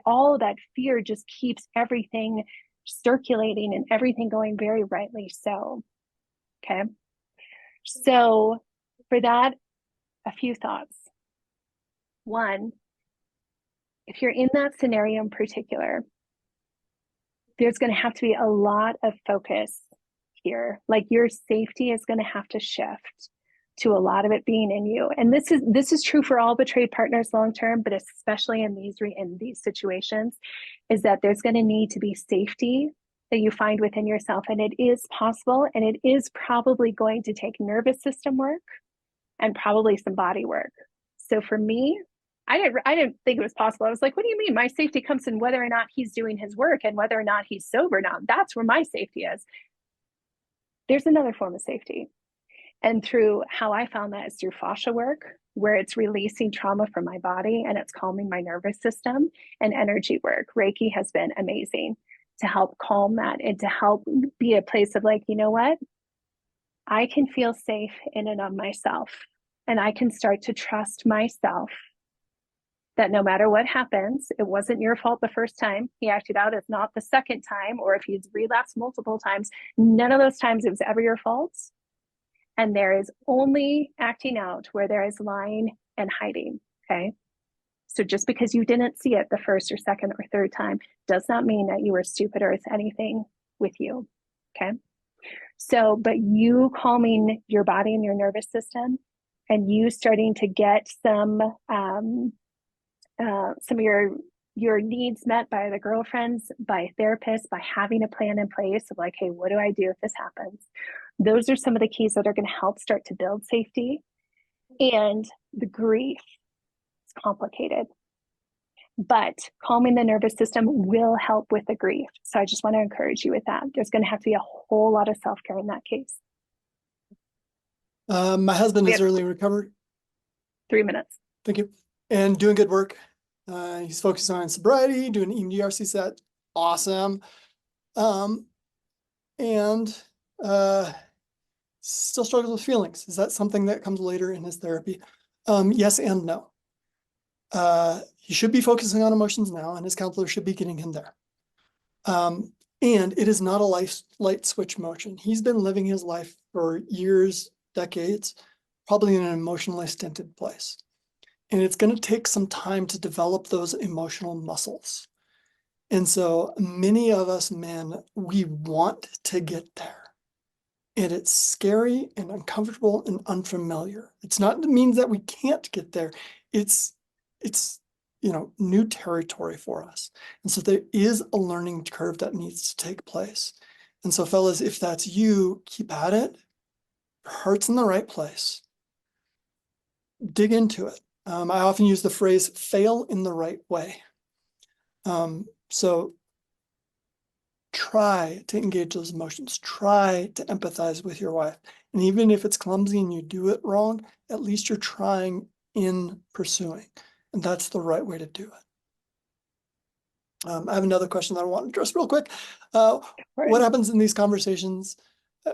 all of that fear just keeps everything circulating and everything going very rightly so. Okay. So for that, a few thoughts. One, if you're in that scenario in particular, there's going to have to be a lot of focus here. Like your safety is going to have to shift to a lot of it being in you. And this is true for all betrayed partners long term, but especially in these situations, is that there's going to need to be safety that you find within yourself. And it is possible, and it is probably going to take nervous system work and probably some body work. So for me, I didn't think it was possible. I was like, what do you mean? My safety comes in whether or not he's doing his work and whether or not he's sober now. That's where my safety is. There's another form of safety. And through how I found that is through fascia work, where it's releasing trauma from my body and it's calming my nervous system, and energy work. Reiki has been amazing to help calm that and to help be a place of like, you know what? I can feel safe in and of myself, and I can start to trust myself that no matter what happens, it wasn't your fault the first time he acted out. It's not the second time, or if he's relapsed multiple times, none of those times it was ever your fault. And there is only acting out where there is lying and hiding. Okay. So just because you didn't see it the first or second or third time does not mean that you were stupid or it's anything with you. Okay. So, but you calming your body and your nervous system, and you starting to get some of your needs met by the girlfriends, by therapists, by having a plan in place of like, hey, what do I do if this happens? Those are some of the keys that are going to help start to build safety. And the grief is complicated, but calming the nervous system will help with the grief. So I just want to encourage you with that. There's going to have to be a whole lot of self-care in that case. My husband is early recovered. 3 minutes. Thank you. And doing good work. He's focused on sobriety, doing an EMDR CSAT. Awesome. And still struggles with feelings. Is that something that comes later in his therapy? Yes and no. He should be focusing on emotions now, and his counselor should be getting him there. And it is not a light switch motion. He's been living his life for years, decades, probably in an emotionally stinted place. And it's going to take some time to develop those emotional muscles. And so many of us men, we want to get there. And it's scary and uncomfortable and unfamiliar. It's not that means that we can't get there. It's new territory for us. And so there is a learning curve that needs to take place. And so fellas, if that's you, keep at it. Your heart's in the right place. Dig into it. I often use the phrase fail in the right way. So try to engage those emotions, try to empathize with your wife. And even if it's clumsy and you do it wrong, at least you're trying in pursuing. And that's the right way to do it. I have another question that I want to address real quick. What happens in these conversations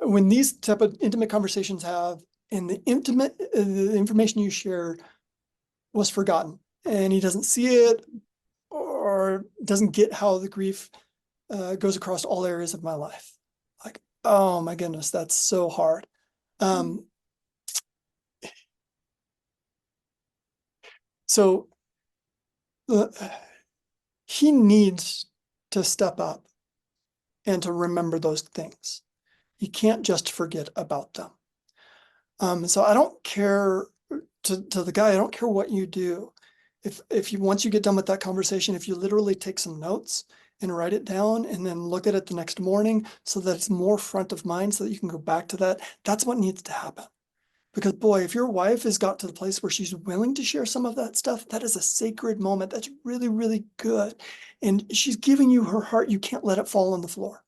when these type of intimate conversations have, and the information you share was forgotten and he doesn't see it or doesn't get how the grief goes across all areas of my life? Like, oh my goodness, that's so hard. So he needs to step up and to remember those things. He can't just forget about them. So I don't care to the guy, I don't care what you do. If you, once you get done with that conversation, if you literally take some notes and write it down and then look at it the next morning so that it's more front of mind so that you can go back to that, that's what needs to happen. Because boy, if your wife has got to the place where she's willing to share some of that stuff, that is a sacred moment. That's really, really good. And she's giving you her heart. You can't let it fall on the floor.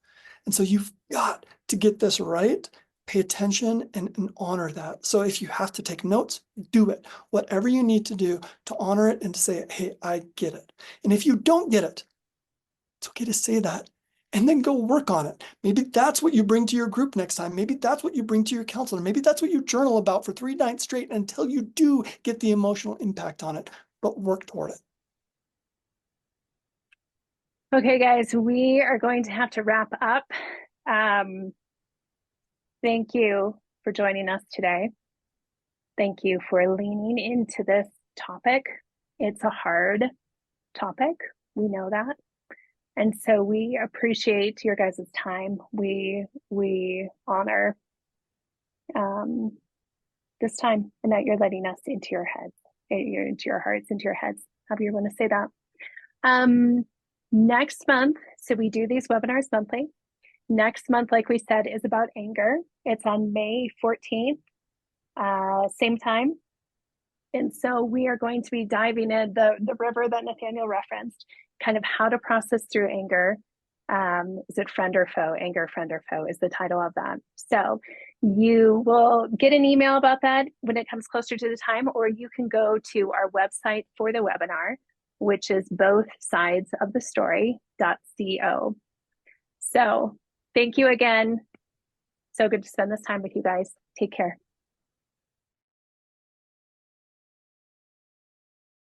And so you've got to get this right, pay attention and honor that. So if you have to take notes, do it. Whatever you need to do to honor it and to say, hey, I get it. And if you don't get it, it's okay to say that and then go work on it. Maybe that's what you bring to your group next time. Maybe that's what you bring to your counselor. Maybe that's what you journal about for 3 nights straight until you do get the emotional impact on it, but work toward it. Okay, guys, we are going to have to wrap up. Thank you for joining us today. Thank you for leaning into this topic. It's a hard topic. We know that. And so we appreciate your guys' time. We honor this time and that you're letting us into your heads, into your hearts, into your heads, however you want to say that. Next month, so we do these webinars monthly. Next month, like we said, is about anger. It's on May 14th, same time. And so we are going to be diving in the river that Nathaniel referenced, kind of how to process through anger. Is it friend or foe? Anger, friend or foe is the title of that. So you will get an email about that when it comes closer to the time, or you can go to our website for the webinar, which is bothsidesofthestory.co. So thank you again. So good to spend this time with you guys. Take care.